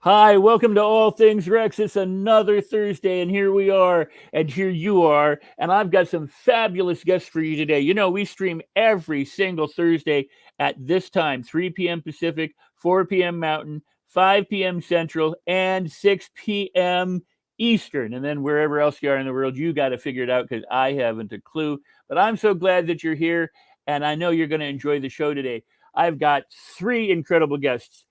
Hi, welcome to All Things Rex. It's another Thursday, and here we are, and here you are, and I've got some fabulous guests for you today. You know, we stream every single Thursday at this time, 3 p.m. Pacific, 4 p.m. Mountain, 5 p.m. Central, and 6 p.m. Eastern. And then wherever else you are in the world, you got to figure it out because I haven't a clue. But I'm so glad that you're here, and I know you're going to enjoy the show today. I've got three incredible guests.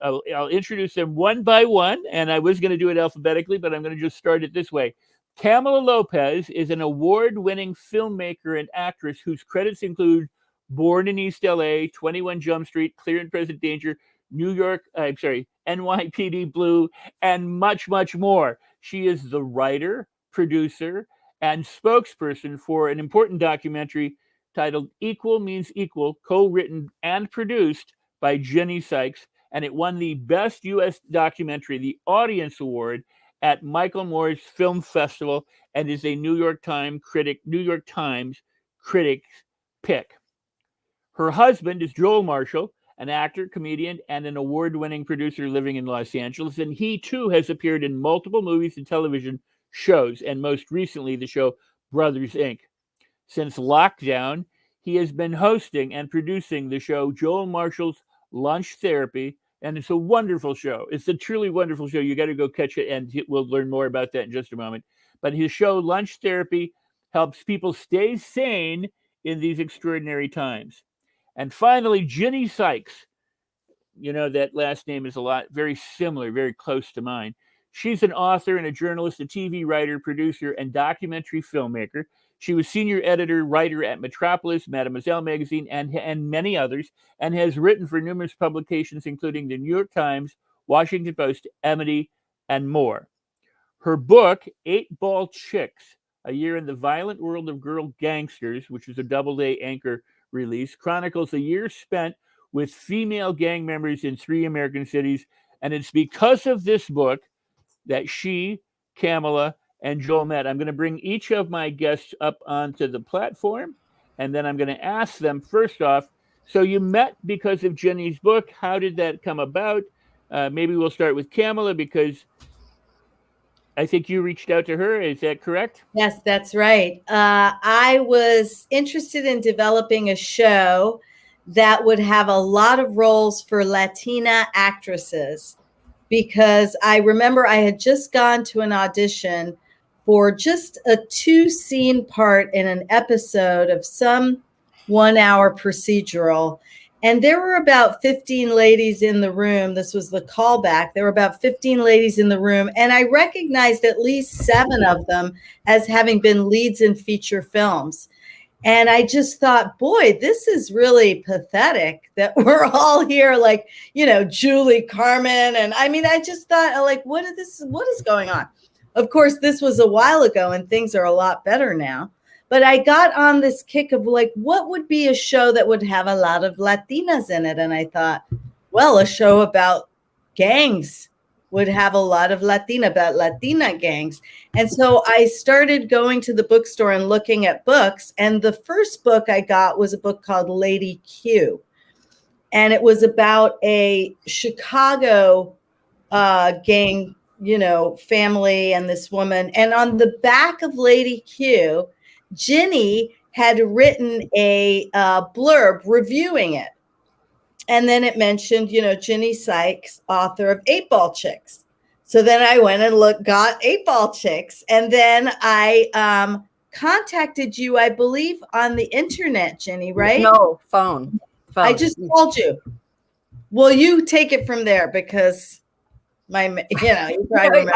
I'll introduce them one by one, and I was going to do it alphabetically, but I'm going to just start it this way. Kamala Lopez is an award-winning filmmaker and actress whose credits include Born in East LA, 21 Jump Street, Clear and Present Danger, NYPD Blue, and much, much more. She is the writer, producer, and spokesperson for an important documentary titled Equal Means Equal, co-written and produced by Jenny Sikes, and it won the Best U.S. Documentary, the Audience Award, at Michael Moore's Film Festival, and is a New York Times critic's pick. Her husband is Joel Marshall, an actor, comedian, and an award-winning producer living in Los Angeles, and he too has appeared in multiple movies and television shows, and most recently the show Brothers Inc. Since lockdown, he has been hosting and producing the show Joel Marshall's Lunch Therapy, and it's a wonderful show. It's a truly wonderful show. You got to go catch it, and we'll learn more about that in just a moment. But his show, Lunch Therapy, helps people stay sane in these extraordinary times. And finally, Jenny Sikes. You know, that last name is very similar, very close to mine. She's an author and a journalist, a TV writer, producer, and documentary filmmaker. She was senior editor, writer at Metropolis, Mademoiselle magazine, and many others, and has written for numerous publications, including the New York Times, Washington Post, Amity, and more. Her book, 8-Ball Chicks, A Year in the Violent World of Girl Gangsters, which was a Doubleday Anchor release, chronicles a year spent with female gang members in 3 American cities, and it's because of this book that she, Kamala, and Joel met. I'm going to bring each of my guests up onto the platform, and then I'm going to ask them first off, so you met because of Jenny's book. How did that come about? Maybe we'll start with Kamala because I think you reached out to her. Is that correct? Yes, that's right. I was interested in developing a show that would have a lot of roles for Latina actresses because I remember I had just gone to an audition for just a 2-scene part in an episode of some 1-hour procedural. And there were about 15 ladies in the room. This was the callback. There were about 15 ladies in the room. And I recognized at least 7 of them as having been leads in feature films. And I just thought, boy, this is really pathetic that we're all here like, you know, Julie Carmen. And I mean, I just thought like, what is going on? Of course, this was a while ago and things are a lot better now. But I got on this kick of like, what would be a show that would have a lot of Latinas in it? And I thought, well, a show about gangs would have a lot of Latina gangs. And so I started going to the bookstore and looking at books. And the first book I got was a book called Lady Q. And it was about a Chicago gang, you know, family and this woman. And on the back of Lady Q, Jenny had written a blurb reviewing it. And then it mentioned, you know, Jenny Sikes, author of 8-Ball Chicks. So then I went and got 8-Ball Chicks. And then I contacted you, I believe, on the internet, Jenny, right? No, phone. I just called you. Well, you take it from there because you probably remember.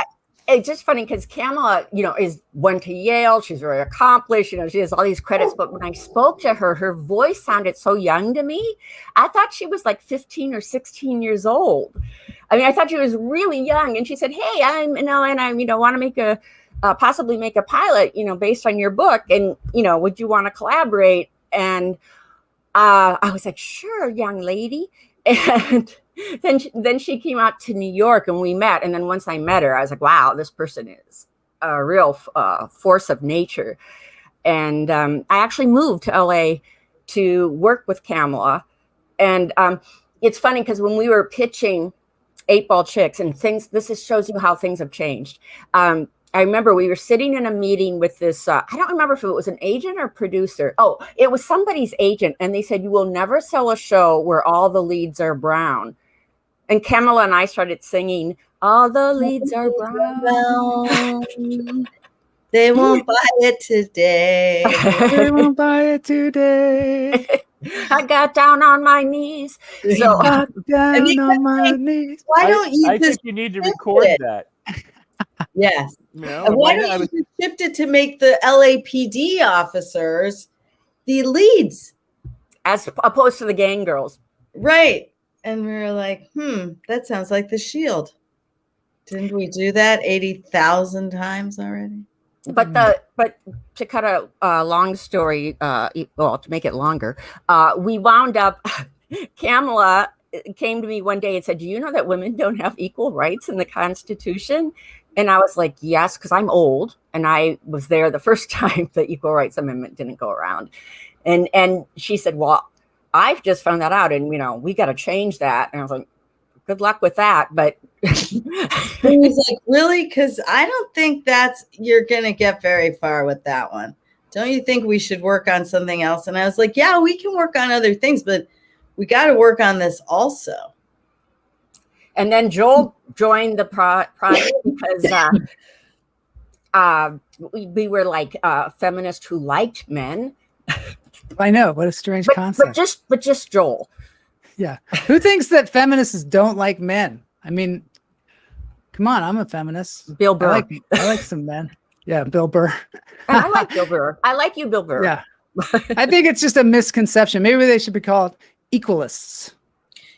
It's just funny because Kamala, you know, went to Yale. She's very accomplished. You know, she has all these credits. But when I spoke to her, her voice sounded so young to me. I thought she was like 15 or 16 years old. I mean, I thought she was really young. And she said, "Hey, I'm in LA and I, want to possibly make a pilot, based on your book. And, would you want to collaborate?" And I was like, "Sure, young lady." And then she came out to New York and we met. And then once I met her, I was like, wow, this person is a real force of nature. And I actually moved to LA to work with Kamala. And it's funny because when we were pitching 8-ball chicks and things. This shows you how things have changed. I remember we were sitting in a meeting with this, I don't remember if it was an agent or producer. Oh, it was somebody's agent. And they said, you will never sell a show where all the leads are brown. And Kamala and I started singing, all the leads are brown. They won't buy it today. They won't buy it today. I got down on my knees. So Got down on my knees. Why don't you I just think you need to record that. Yes. You know, And why don't you just shift it to make the LAPD officers the leads? as opposed to the gang girls. Right. And we were like, that sounds like The Shield. Didn't we do that 80,000 times already? But to cut a long story, well, to make it longer, we wound up, Kamala came to me one day and said, do you know that women don't have equal rights in the Constitution? And I was like, yes, because I'm old. And I was there the first time the Equal Rights Amendment didn't go around. And she said, well, I've just found that out. And, we got to change that. And I was like, good luck with that. But he was like, really? Because I don't think you're going to get very far with that one. Don't you think we should work on something else? And I was like, yeah, we can work on other things, but we got to work on this also. And then Joel joined the project because we were like feminists who liked men. I know, what a strange concept. But just Joel. Yeah. Who thinks that feminists don't like men? I mean, come on, I'm a feminist. Bill Burr. I like some men. Yeah, Bill Burr. And I like Bill Burr. I like you, Bill Burr. Yeah. I think it's just a misconception. Maybe they should be called equalists.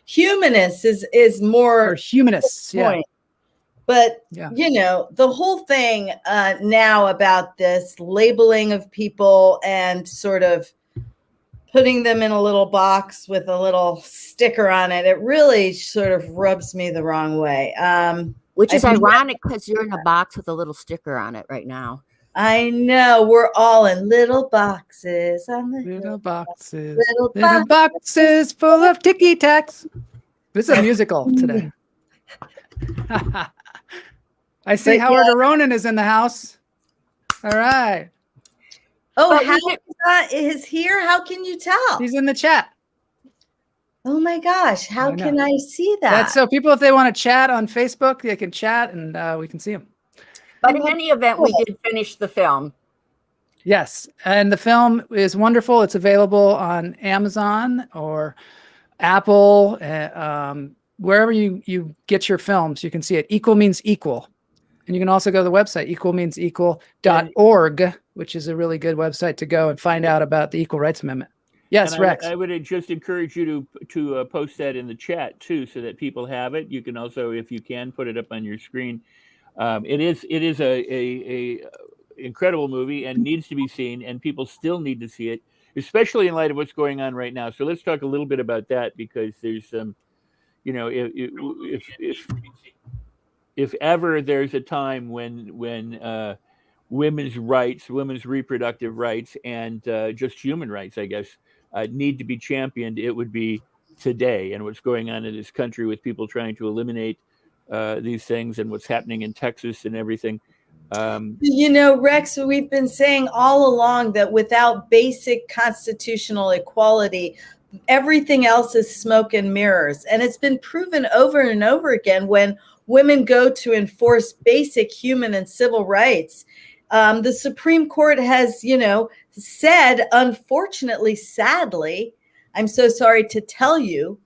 Humanists is more or humanists. Yeah. Point. But, the whole thing now about this labeling of people and sort of putting them in a little box with a little sticker on it, it really sort of rubs me the wrong way. Which is ironic because you're in a box with a little sticker on it right now. I know. We're all in little boxes. On the little boxes. Little boxes full of ticky tacks. This is a musical today. I see Howard Aronin is in the house. All right. Oh, Howard is here? How can you tell? He's in the chat. Oh my gosh. How can I see that? That's so people, if they want to chat on Facebook, they can chat and we can see them. But in any event, we did finish the film. Yes. And the film is wonderful. It's available on Amazon or Apple, wherever you get your films, you can see it. Equal Means Equal. And you can also go to the website, equalmeansequal.org, which is a really good website to go and find out about the Equal Rights Amendment. Yes, and Rex. I would just encourage you to post that in the chat too, so that people have it. You can also, if you can, put it up on your screen. It is a incredible movie and needs to be seen, and people still need to see it, especially in light of what's going on right now. So let's talk a little bit about that, because there's if ever there's a time when women's rights, women's reproductive rights, and just human rights, I guess, need to be championed, it would be today. And what's going on in this country with people trying to eliminate these things, and what's happening in Texas and everything. Rex, we've been saying all along that without basic constitutional equality, everything else is smoke and mirrors. And it's been proven over and over again when women go to enforce basic human and civil rights. The Supreme Court has, said, unfortunately, sadly, I'm so sorry to tell you,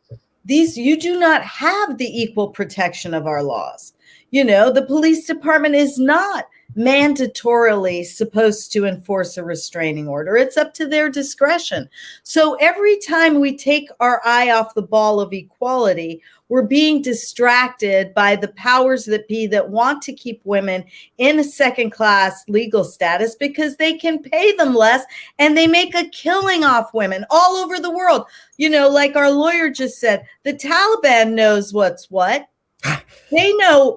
you do not have the equal protection of our laws. The police department is not mandatorily supposed to enforce a restraining order. It's up to their discretion. So every time we take our eye off the ball of equality, we're being distracted by the powers that be that want to keep women in a second-class legal status because they can pay them less, and they make a killing off women all over the world. Like our lawyer just said, the Taliban knows what's what. They know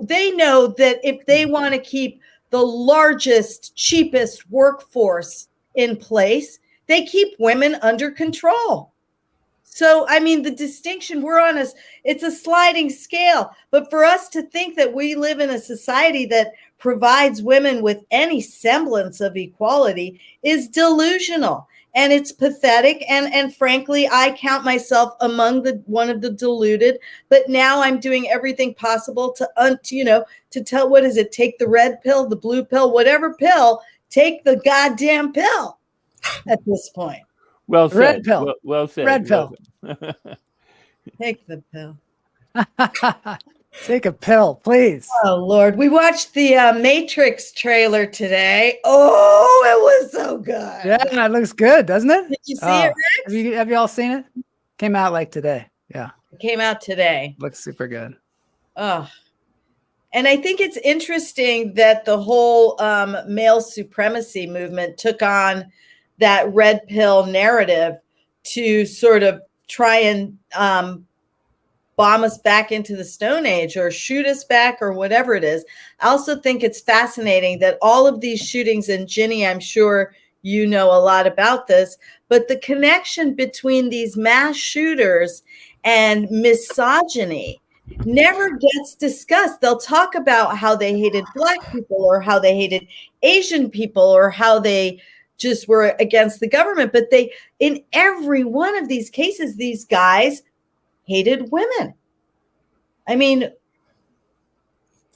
that if they want to keep the largest, cheapest workforce in place, they keep women under control. So, I mean, the distinction we're on it's a sliding scale. But for us to think that we live in a society that provides women with any semblance of equality is delusional. And it's pathetic. And frankly, I count myself among one of the deluded. But now I'm doing everything possible to tell, what is it? Take the red pill, the blue pill, whatever pill, take the goddamn pill at this point. Well said. Red pill. Well said. Red pill. Take the pill. Take a pill, please. Oh, Lord. We watched the Matrix trailer today. Oh, it was so good. Yeah, it looks good, doesn't it? Did you see it, Rex? Have you all seen it? Came out like today. Yeah. It came out today. Looks super good. Oh. And I think it's interesting that the whole male supremacy movement took on that red pill narrative to sort of try and bomb us back into the Stone Age or shoot us back or whatever it is. I also think it's fascinating that all of these shootings, and Ginny, I'm sure you know a lot about this, but the connection between these mass shooters and misogyny never gets discussed. They'll talk about how they hated Black people or how they hated Asian people or how they just were against the government. But in every one of these cases, these guys hated women. I mean,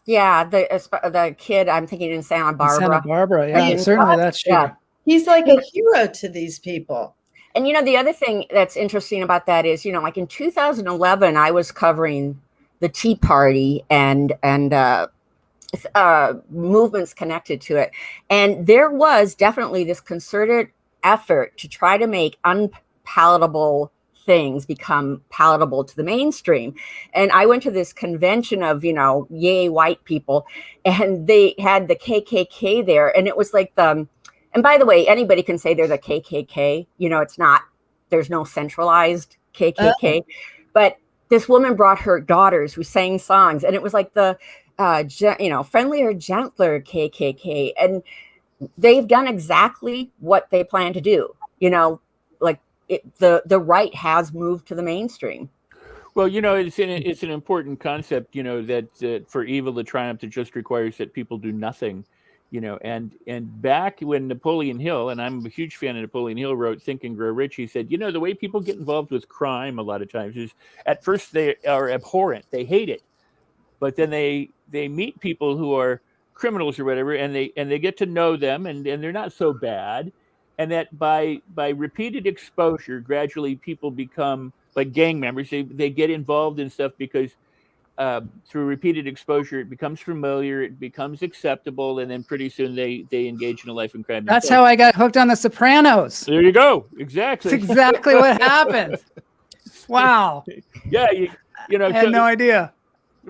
yeah, the kid, I'm thinking in Santa Barbara. Santa Barbara, yeah, certainly that's true. Yeah. He's like a hero to these people. And, the other thing that's interesting about that is, like in 2011, I was covering the Tea Party and movements connected to it. And there was definitely this concerted effort to try to make unpalatable things become palatable to the mainstream. And I went to this convention of, yay, white people, and they had the KKK there. And it was like and by the way, anybody can say they're the KKK. it's not, there's no centralized KKK. But this woman brought her daughters who sang songs, and it was like the friendlier, gentler KKK. And they've done exactly what they plan to do. The right has moved to the mainstream. Well, it's an important concept, that for evil to triumph, it just requires that people do nothing, and back when Napoleon Hill, and I'm a huge fan of Napoleon Hill, wrote Think and Grow Rich, he said, the way people get involved with crime a lot of times is at first they are abhorrent, they hate it, but then they meet people who are criminals or whatever, and they get to know them, and they're not so bad. And that by repeated exposure, gradually people become like gang members. They get involved in stuff because through repeated exposure, it becomes familiar, it becomes acceptable, and then pretty soon they engage in a life in crime. That's how I got hooked on The Sopranos. There you go. Exactly. That's exactly what happened. Wow. Yeah, I had no idea.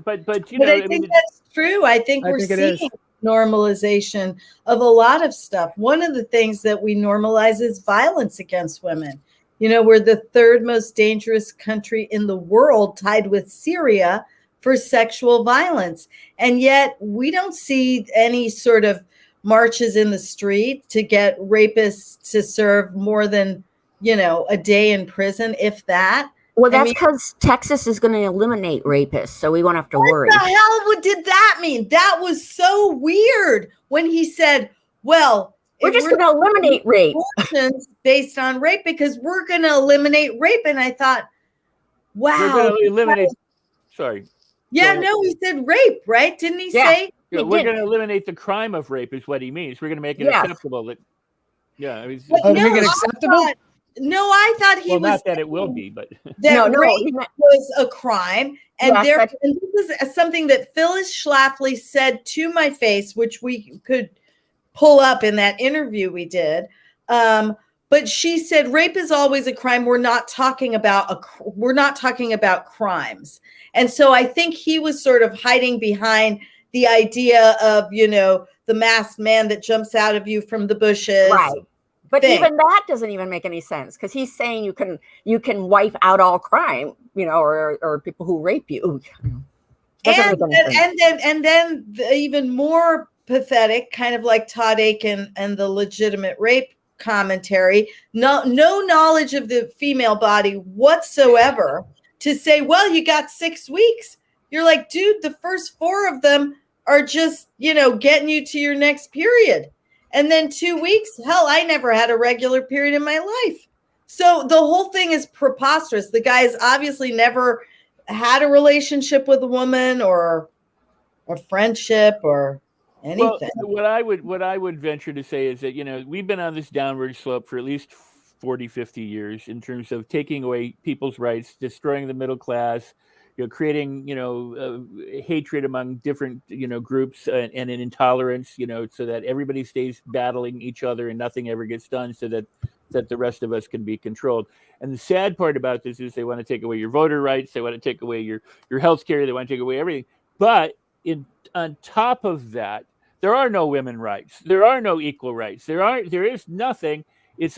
But I think that's true. I think we're seeing normalization of a lot of stuff. One of the things that we normalize is violence against women. We're the third most dangerous country in the world, tied with Syria, for sexual violence. And yet we don't see any sort of marches in the street to get rapists to serve more than, a day in prison, if that. Well, that's because Texas is going to eliminate rapists, so we won't have to worry. What the hell did that mean? That was so weird when he said, well, we're just going to eliminate rape based on rape because we're going to eliminate rape. And I thought, wow. We're going to eliminate. Sorry. Yeah, no, he said rape, right? Didn't he say? Yeah, we're going to eliminate the crime of rape is what he means. We're going to make it acceptable. Make it acceptable? I thought he was. Not that it will be, but that rape was a crime, and and this is something that Phyllis Schlafly said to my face, which we could pull up in that interview we did. But she said, "Rape is always a crime. We're not talking about crimes." And so I think he was sort of hiding behind the idea of the masked man that jumps out of you from the bushes, right? But even that doesn't even make any sense because he's saying you can wipe out all crime, or people who rape you. And then the even more pathetic, kind of like Todd Aiken and the legitimate rape commentary, no knowledge of the female body whatsoever, to say, well, you got 6 weeks. You're like, dude, the first 4 of them are just, getting you to your next period. And then 2 weeks, hell, I never had a regular period in my life. So the whole thing is preposterous. The guy has obviously never had a relationship with a woman or a friendship or anything. Well, what I would venture to say is that, we've been on this downward slope for at least 40, 50 years in terms of taking away people's rights, destroying the middle class, creating, hatred among different, groups and an intolerance, so that everybody stays battling each other and nothing ever gets done, so that the rest of us can be controlled. And the sad part about this is they want to take away your voter rights. They want to take away your health care. They want to take away everything. But on top of that, there are no women rights. There are no equal rights. There is nothing. It's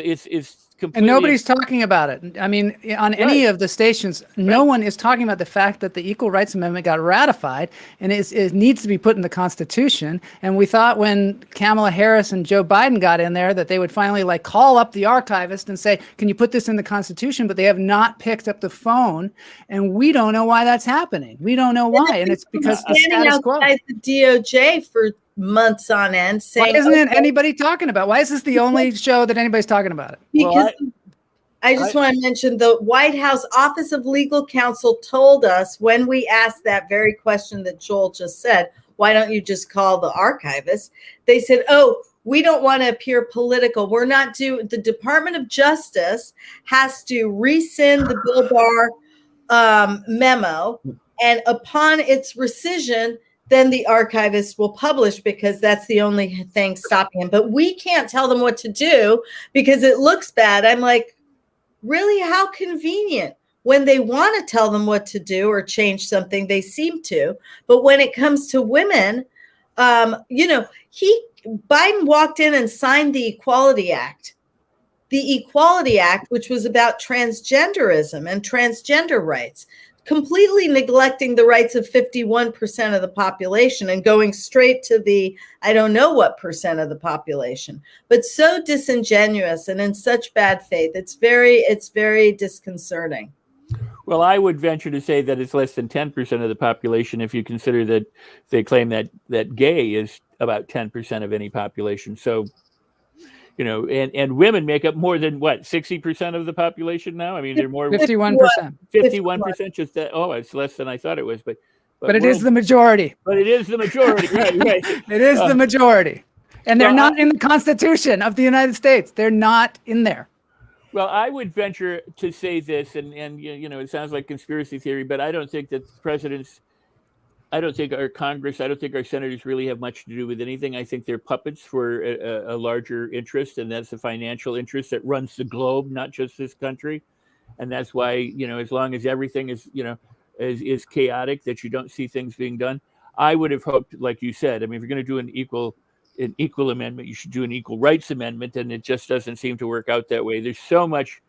completely. And nobody's talking about it. I mean, on any of the stations, no one is talking about the fact that the Equal Rights Amendment got ratified, and it needs to be put in the Constitution. And we thought when Kamala Harris and Joe Biden got in there that they would finally call up the archivist and say, can you put this in the Constitution? But they have not picked up the phone, and we don't know why that's happening. We don't know why, and it's because the status quo. The DOJ for months on end saying, why isn't anybody talking about? Why is this the only show that anybody's talking about it? Because I just want to mention the White House Office of Legal Counsel told us when we asked that very question that Joel just said, why don't you just call the archivist? They said, oh, we don't want to appear political. We're not the Department of Justice has to rescind the Bill Barr memo. And upon its rescission, then the archivist will publish, because that's the only thing stopping him. But we can't tell them what to do because it looks bad. I'm like, really? How convenient. When they want to tell them what to do or change something, they seem to. But when it comes to women, Biden walked in and signed the Equality Act. The Equality Act, which was about transgenderism and transgender rights, completely neglecting the rights of 51% of the population and going straight to the, I don't know what percent of the population, but so disingenuous and in such bad faith. It's very disconcerting. Well, I would venture to say that it's less than 10% of the population if you consider that they claim that gay is about 10% of any population. So, and women make up more than 60% of the population now. I mean, they're more 51%. 51%. Just that. Oh, it's less than I thought it was, but it is the majority. But it is the majority, right? It is the majority, and they're not in the Constitution of the United States. They're not in there. Well, I would venture to say this, and it sounds like conspiracy theory, but I don't think that presidents. I don't think our Congress, I don't think our senators really have much to do with anything. I think they're puppets for a larger interest, and that's the financial interest that runs the globe, not just this country. And that's why, as long as everything is, is chaotic, that you don't see things being done. I would have hoped, like you said, I mean, if you're going to do an equal amendment, you should do an equal rights amendment, and it just doesn't seem to work out that way. There's so much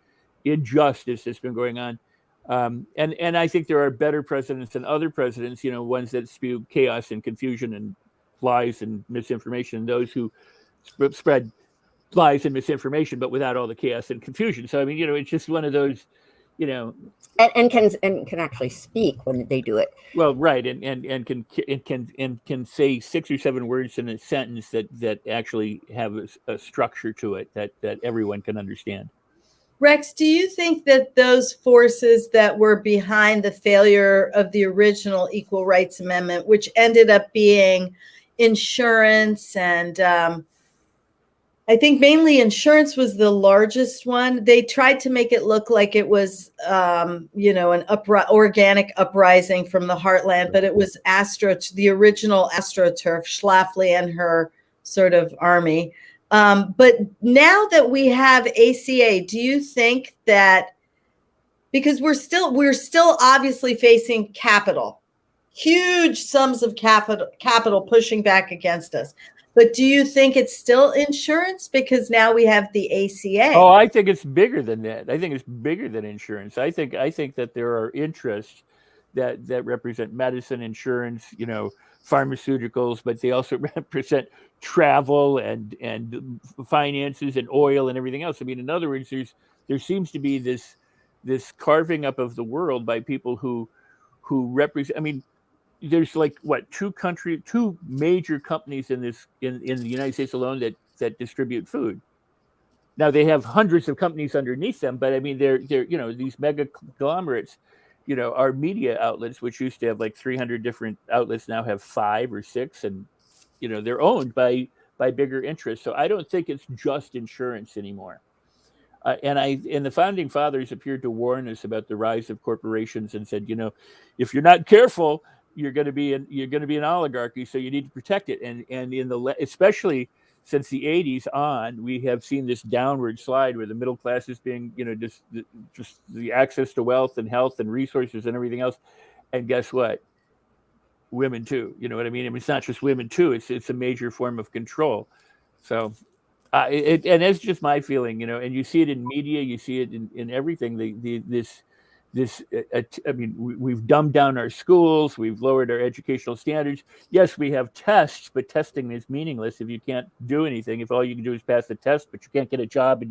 injustice that's been going on. And I think there are better presidents than other presidents, ones that spew chaos and confusion and lies and misinformation, and those who spread lies and misinformation, but without all the chaos and confusion. So, I mean, it's just one of those, and can actually speak when they do it. Well, right. And can say 6 or 7 words in a sentence that actually have a structure to it that everyone can understand. Rex, do you think that those forces that were behind the failure of the original Equal Rights Amendment, which ended up being insurance, and I think mainly insurance was the largest one, they tried to make it look like it was, an organic uprising from the heartland, but it was the original AstroTurf, Schlafly and her sort of army. But now that we have ACA, do you think that, because we're still obviously facing capital, huge sums of capital pushing back against us, but do you think it's still insurance because now we have the ACA? Oh, I think it's bigger than that. I think it's bigger than insurance. I think that there are interests that represent medicine, insurance, pharmaceuticals, but they also represent travel and finances and oil and everything else. I mean, in other words, there seems to be this carving up of the world by people who represent. I mean, there's like two major companies in the United States alone that distribute food. Now they have hundreds of companies underneath them, but I mean they're these mega conglomerates, our media outlets, which used to have like 300 different outlets, now have 5 or 6, and they're owned by bigger interests. So I don't think it's just insurance anymore. And the founding fathers appeared to warn us about the rise of corporations and said, if you're not careful, you're going to be an oligarchy. So you need to protect it. And especially since the 80s on, we have seen this downward slide where the middle class is being, just the access to wealth and health and resources and everything else. And guess what? Women too. You know what I mean? I mean, it's not just women too. It's a major form of control. So, and that's just my feeling, and you see it in media, you see it in everything. I mean, we've dumbed down our schools. We've lowered our educational standards. Yes, we have tests, but testing is meaningless if you can't do anything. If all you can do is pass the test, but you can't get a job in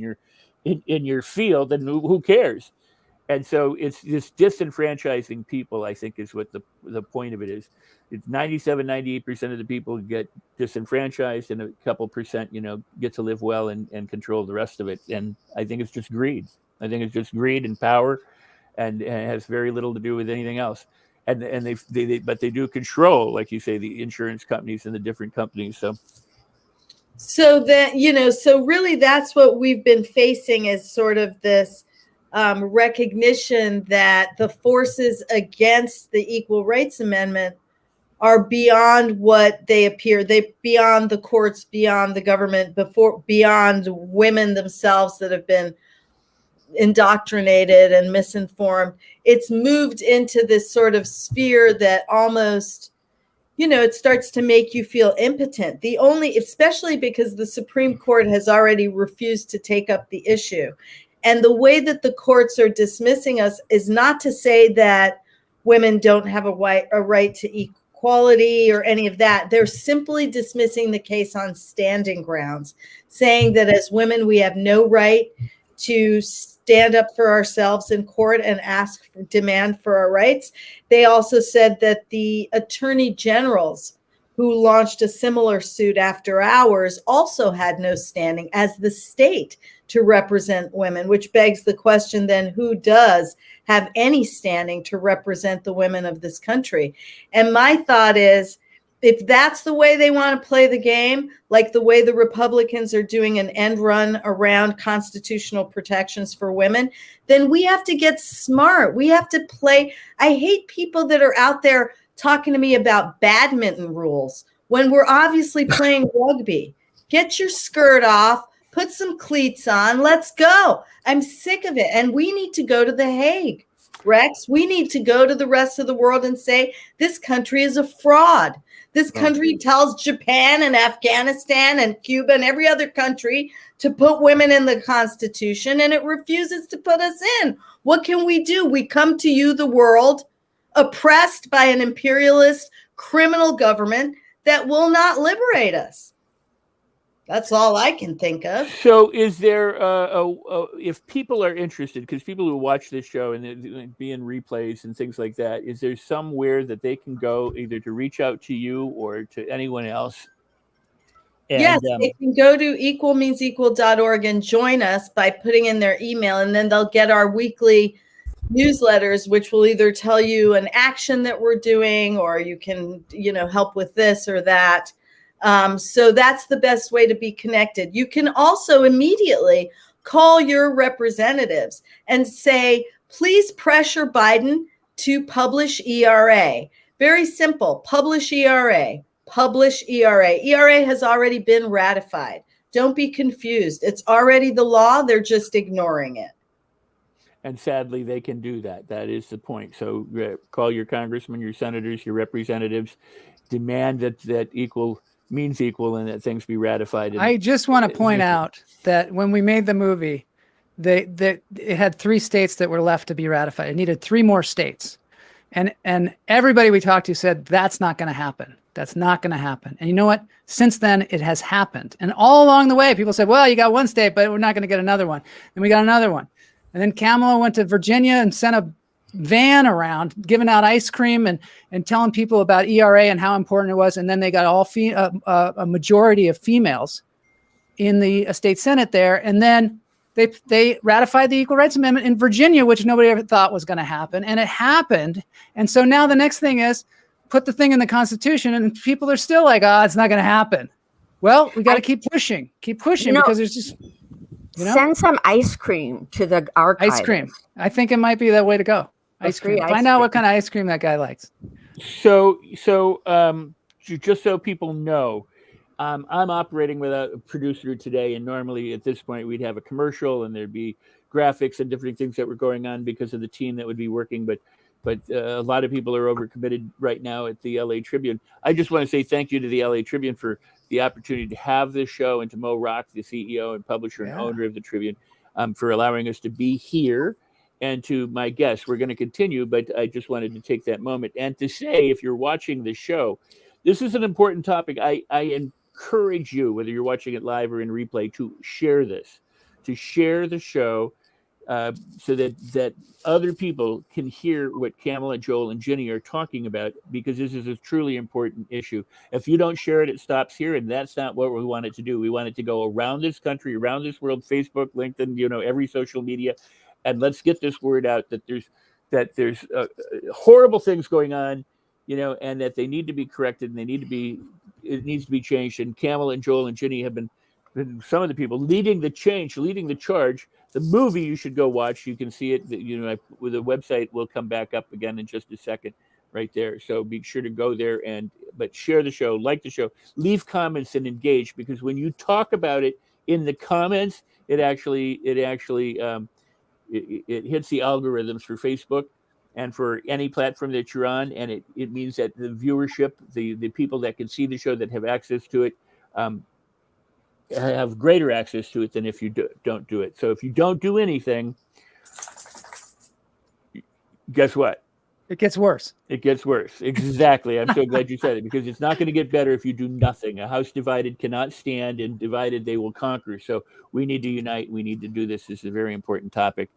your field, then who cares? And so it's this disenfranchising people, I think, is what the point of it is. It's 98% of the people get disenfranchised, and a couple percent, get to live well and control the rest of it. And I think it's just greed. I think it's just greed and power. And it has very little to do with anything else. And they do control, like you say, the insurance companies and the different companies. So that, so really that's what we've been facing, is sort of this recognition that the forces against the Equal Rights Amendment are beyond what they appear. They beyond the courts, beyond the government, beyond women themselves that have been indoctrinated and misinformed. It's moved into this sort of sphere that almost, it starts to make you feel impotent. Especially because the Supreme Court has already refused to take up the issue. And the way that the courts are dismissing us is not to say that women don't have a right to equality or any of that. They're simply dismissing the case on standing grounds, saying that as women, we have no right to stand up for ourselves in court and demand for our rights. They also said that the attorney generals who launched a similar suit after hours also had no standing as the state to represent women, which begs the question then, who does have any standing to represent the women of this country? And my thought is, if that's the way they want to play the game, like the way the Republicans are doing an end run around constitutional protections for women, then we have to get smart. We have to play. I hate people that are out there talking to me about badminton rules when we're obviously playing rugby. Get your skirt off, put some cleats on, let's go. I'm sick of it. And we need to go to The Hague, Rex. We need to go to the rest of the world and say, this country is a fraud. This country tells Japan and Afghanistan and Cuba and every other country to put women in the Constitution, and it refuses to put us in. What can we do? We come to you, the world, oppressed by an imperialist criminal government that will not liberate us. That's all I can think of. So is there, if people are interested, because people who watch this show and be in replays and things like that, is there somewhere that they can go either to reach out to you or to anyone else? And, yes, they can go to equalmeansequal.org and join us by putting in their email, and then they'll get our weekly newsletters, which will either tell you an action that we're doing, or you can, help with this or that. So that's the best way to be connected. You can also immediately call your representatives and say, please pressure Biden to publish ERA. Very simple. Publish ERA. Publish ERA. ERA has already been ratified. Don't be confused. It's already the law. They're just ignoring it. And sadly, they can do that. That is the point. So call your congressmen, your senators, your representatives, demand that equal means equal and that things be ratified. I just want to point out that when we made the movie, it had 3 states that were left to be ratified. It needed 3 more states. And everybody we talked to said, that's not going to happen. That's not going to happen. And you know what? Since then, it has happened. And all along the way, people said, well, you got one state, but we're not going to get another one. And we got another one. And then Kamala went to Virginia and sent a van around giving out ice cream and telling people about ERA and how important it was. And then they got a majority of females in the state Senate there. And then they ratified the Equal Rights Amendment in Virginia, which nobody ever thought was going to happen. And it happened. And so now the next thing is put the thing in the Constitution, and people are still like, oh, it's not going to happen. Well, we got to keep pushing because there's just, send some ice cream to the archives. Ice cream. I think it might be that way to go. Ice cream. Find out what kind of ice cream that guy likes. So just so people know, I'm operating without a producer today, and normally at this point we'd have a commercial and there'd be graphics and different things that were going on because of the team that would be working. But a lot of people are overcommitted right now at the LA Tribune. I just want to say thank you to the LA Tribune for the opportunity to have this show, and to Mo Rock, the CEO and publisher and owner of the Tribune, for allowing us to be here. And to my guests, we're going to continue, but I just wanted to take that moment and to say, if you're watching the show, this is an important topic. I encourage you, whether you're watching it live or in replay, to share this, to share the show, so that other people can hear what Kamala, Joel, and Ginny are talking about, because this is a truly important issue. If you don't share it, it stops here, and that's not what we want it to do. We want it to go around this country, around this world, Facebook, LinkedIn, every social media, and let's get this word out that there's horrible things going on, and that they need to be corrected, and it needs to be changed. And Kamala and Joel and Ginny have been some of the people leading the change, leading the charge. The movie you should go watch. You can see it. With the website will come back up again in just a second, right there. So be sure to go there but share the show, like the show, leave comments, and engage, because when you talk about it in the comments, it actually it hits the algorithms for Facebook and for any platform that you're on, and it means that the viewership, the people that can see the show, that have access to it, have greater access to it than if you don't do it. So if you don't do anything, guess what? It gets worse. It gets worse. Exactly. I'm so glad you said it, because it's not going to get better if you do nothing. A house divided cannot stand, and divided they will conquer. So we need to unite. We need to do this. This is a very important topic.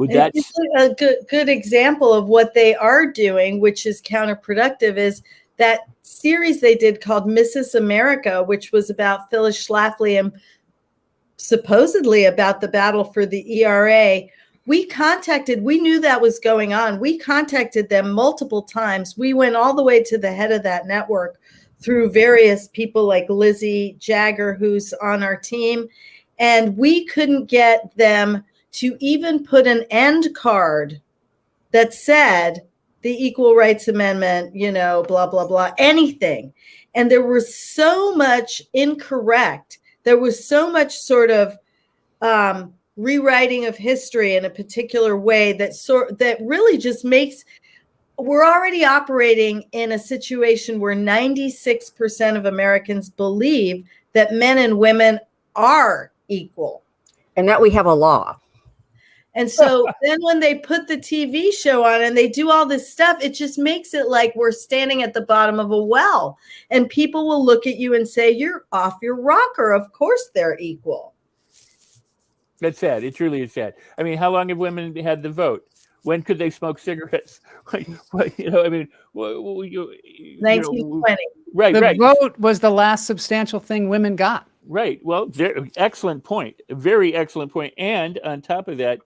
It's a good example of what they are doing, which is counterproductive, is that series they did called Mrs. America, which was about Phyllis Schlafly and supposedly about the battle for the ERA. We knew that was going on. We contacted them multiple times. We went all the way to the head of that network through various people like Lizzie Jagger, who's on our team. And we couldn't get them to even put an end card that said the Equal Rights Amendment, blah, blah, blah, anything. And there was so much incorrect. There was so much sort of rewriting of history in a particular way that really just makes, we're already operating in a situation where 96% of Americans believe that men and women are equal. And that we have a law. And so then when they put the TV show on and they do all this stuff, it just makes it like we're standing at the bottom of a well, and people will look at you and say, you're off your rocker. Of course they're equal. That's sad. It truly is sad. I mean, how long have women had the vote? When could they smoke cigarettes? 1920. Right. The vote was the last substantial thing women got. Right. Well, excellent point. Very excellent point. And on top of that,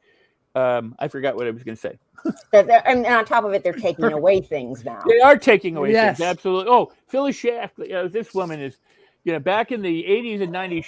I forgot what I was going to say. And on top of it, they're taking away things now. They are taking away things. Absolutely. Oh, Phyllis Schlafly. This woman is, back in the 80s and 90s,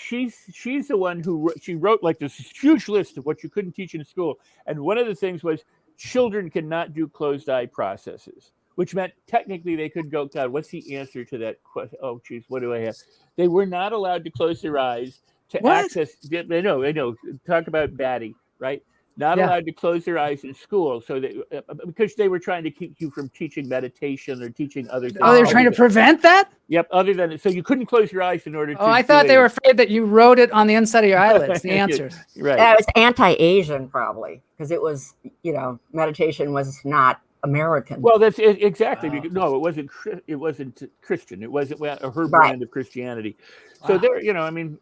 she's the one who wrote like this huge list of what you couldn't teach in school. And one of the things was children cannot do closed eye processes, which meant technically they could go, God, what's the answer to that question? Oh, geez, what do I have? They were not allowed to close their eyes to access. I know. Talk about batty, right? Not allowed to close their eyes in school, so that because they were trying to keep you from teaching meditation or teaching other things. Oh, they're trying to prevent that? Yep. Other than so you couldn't close your eyes in order to. Oh, I thought they were afraid that you wrote it on the inside of your eyelids. The answers. Right. It was anti-Asian, probably, because it was, meditation was not American. Well, that's it, exactly. Wow. Because, no, it wasn't. It wasn't Christian. It wasn't her Right. brand of Christianity. So Wow. there, I mean.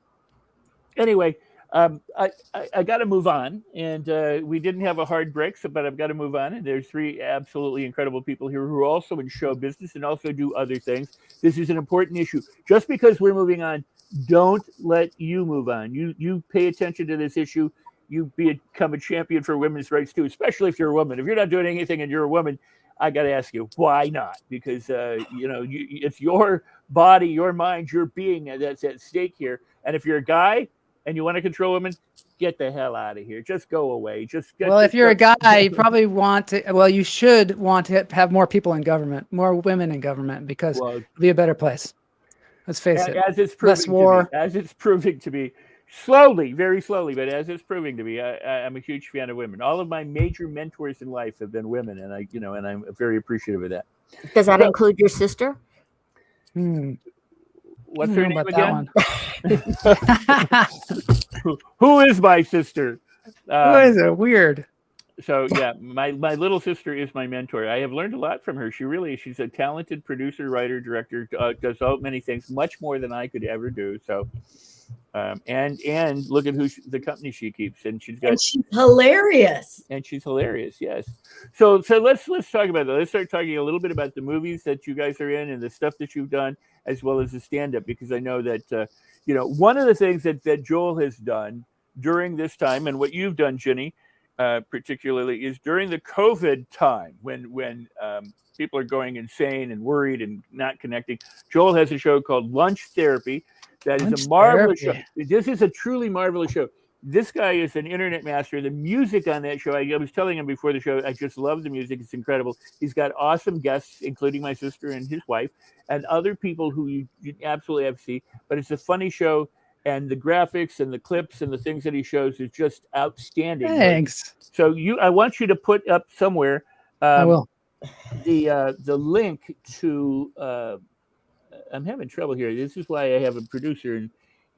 Anyway, I got to move on, and we didn't have a hard break, but I've got to move on. And there's 3 absolutely incredible people here who are also in show business and also do other things. This is an important issue. Just because we're moving on, don't let you move on. You pay attention to this issue. You become a champion for women's rights too, especially if you're a woman. If you're not doing anything and you're a woman, I got to ask you, why not? Because it's your body, your mind, your being that's at stake here. And if you're a guy and you want to control women, get the hell out of here. Just go away. If you're a guy, you probably want to. Well, you should want to have more people in government, more women in government, because it'll be a better place. Let's face it. As it's proving Less war. as it's proving to be, slowly, very slowly, but as it's proving to be, I'm a huge fan of women. All of my major mentors in life have been women, and and I'm very appreciative of that. Does that include your sister? What's her name again? That Who is my sister? Who is it? Weird. So yeah, my little sister is my mentor. I have learned a lot from her. She's a talented producer, writer, director, does so many things, much more than I could ever do. So, and look at the company she keeps, and she's hilarious. And she's hilarious, yes. So let's talk about that. Let's start talking a little bit about the movies that you guys are in and the stuff that you've done, as well as the stand-up, because I know that one of the things that Joel has done during this time, and what you've done, Ginny, particularly, is during the COVID time when people are going insane and worried and not connecting. Joel has a show called Lunch Therapy. That is a marvelous show. This is a truly marvelous show. This guy is an internet master. The music on that show, I was telling him before the show, I just love the music. It's incredible. He's got awesome guests, including my sister and his wife, and other people who you absolutely have to see. But it's a funny show, and the graphics and the clips and the things that he shows is just outstanding. Thanks. So I want you to put up somewhere I will. the link to. I'm having trouble here. This is why I have a producer.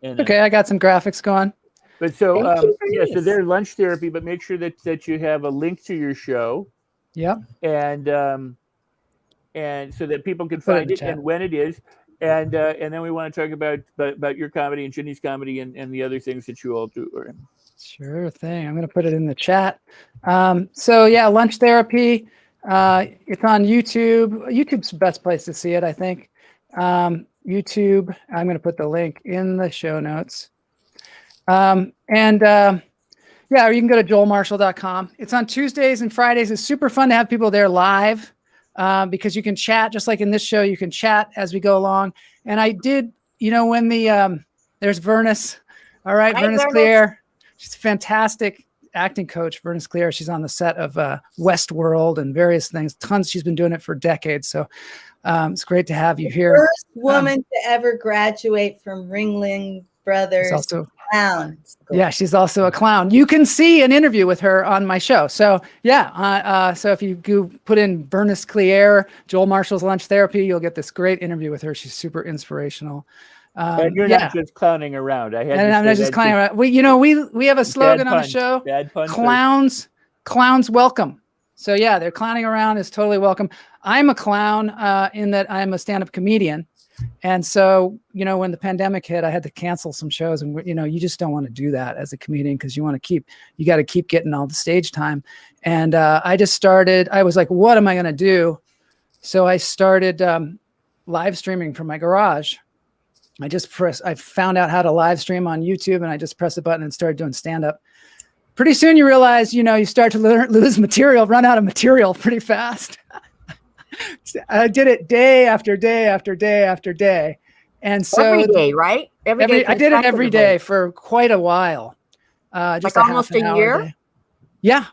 And okay, I got some graphics going. But so so they're Lunch Therapy, but make sure that you have a link to your show. Yep. And so that people can find it and when it is. And then we want to talk about your comedy and Ginny's comedy and the other things that you all do. Sure thing. I'm going to put it in the chat. So yeah, Lunch Therapy. It's on YouTube. YouTube's the best place to see it, I think. YouTube. I'm going to put the link in the show notes. Yeah, or you can go to joelmarshall.com. It's on Tuesdays and Fridays. It's super fun to have people there live because you can chat, just like in this show, you can chat as we go along. And I did, when there's Vernis. All right, Vernis Clear. She's a fantastic acting coach, Vernis Clear. She's on the set of Westworld and various things. Tons. She's been doing it for decades. So it's great to have you here. First woman to ever graduate from Ringling Brothers. Clown. Yeah, she's also a clown. You can see an interview with her on my show. So yeah, so if you put in Vernis Clear, Joel Marshall's Lunch Therapy, you'll get this great interview with her. She's super inspirational. And you're not just clowning around. I'm not just clowning around. We have a slogan on the show. Bad pun. Clowns welcome. So yeah, they're clowning around is totally welcome. I'm a clown in that I'm a stand-up comedian. And so, when the pandemic hit, I had to cancel some shows, and you just don't want to do that as a comedian because you got to keep getting all the stage time. And I was like, what am I going to do? So I started live streaming from my garage. I found out how to live stream on YouTube, and I just pressed the button and started doing stand-up. Pretty soon you realize, you start to lose material, run out of material pretty fast. I did it day after day after day after day. And so every day, right? Every day I did it every day for quite a while. Just like almost a year? Yeah.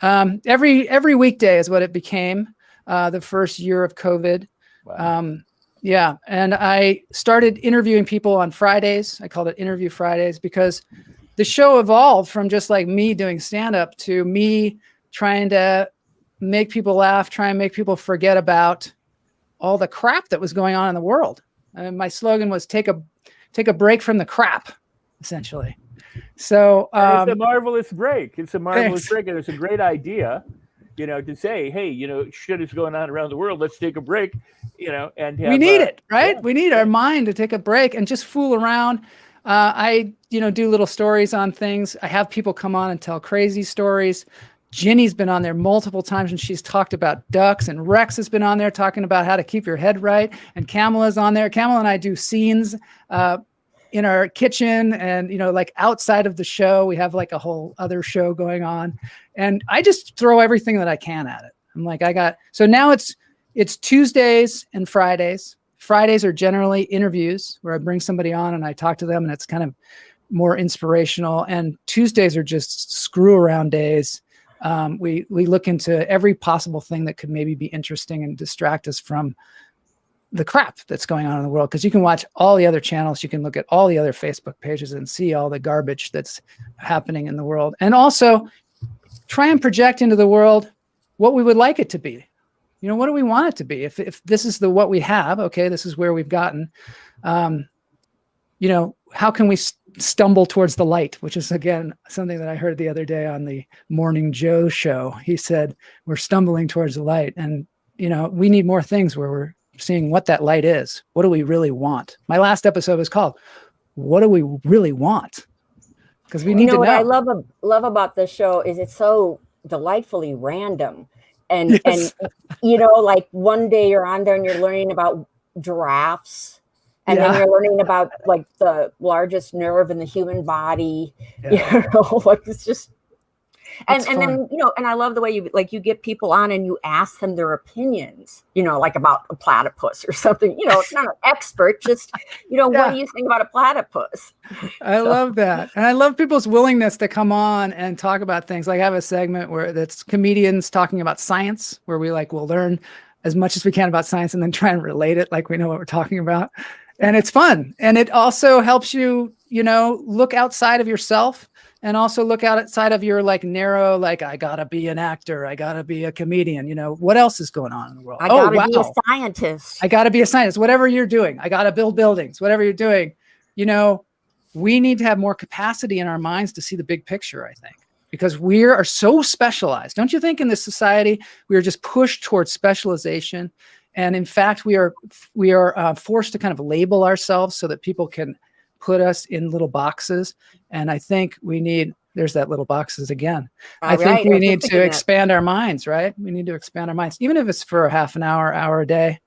Every weekday is what it became the first year of COVID. Wow. Yeah. And I started interviewing people on Fridays. I called it Interview Fridays because the show evolved from just like me doing stand-up to me trying to make people laugh, try and make people forget about all the crap that was going on in the world. And my slogan was take a break from the crap, essentially. So it's a marvelous break. It's a marvelous break, and it's a great idea. to say, hey, shit is going on around the world. Let's take a break, and have, we need it, right? Yeah. We need our mind to take a break and just fool around. I, do little stories on things. I have people come on and tell crazy stories. Ginny's been on there multiple times and she's talked about ducks, and Rex has been on there talking about how to keep your head right. And Kamala's on there. Kamala and I do scenes in our kitchen and, like outside of the show, we have like a whole other show going on, and I just throw everything that I can at it. I'm like, so now it's Tuesdays and Fridays. Fridays are generally interviews where I bring somebody on and I talk to them, and it's kind of more inspirational. And Tuesdays are just screw around days. We look into every possible thing that could maybe be interesting and distract us from the crap that's going on in the world. Because you can watch all the other channels, you can look at all the other Facebook pages and see all the garbage that's happening in the world, and also try and project into the world what we would like it to be. What do we want it to be? If this is what we have, okay, this is where we've gotten. How can we stumble towards the light? Which is, again, something that I heard the other day on the Morning Joe show. He said, we're stumbling towards the light. And, we need more things where we're seeing what that light is. What do we really want? My last episode was called, what do we really want? Because we need to know. What I love about this show is it's so delightfully random. And, yes. and, like one day you're on there and you're learning about giraffes. And then you're learning about like the largest nerve in the human body. Yeah. Like it's just, and fun. then, and I love the way you get people on and you ask them their opinions, like about a platypus or something, it's not an expert, just, what do you think about a platypus? I love that. And I love people's willingness to come on and talk about things. Like I have a segment where that's comedians talking about science, where we'll learn as much as we can about science and then try and relate it like we know what we're talking about. And it's fun. And it also helps you, look outside of yourself and also look outside of your like narrow, like, I gotta be an actor, I gotta be a comedian, what else is going on in the world? I gotta be a scientist. I gotta be a scientist, whatever you're doing. I gotta build buildings, whatever you're doing. We need to have more capacity in our minds to see the big picture, I think, because we are so specialized. Don't you think in this society, we are just pushed towards specialization? And in fact, we are forced to kind of label ourselves so that people can put us in little boxes. And I think there's that little boxes again. I think we need to expand our minds, right? We need to expand our minds, even if it's for a half an hour a day,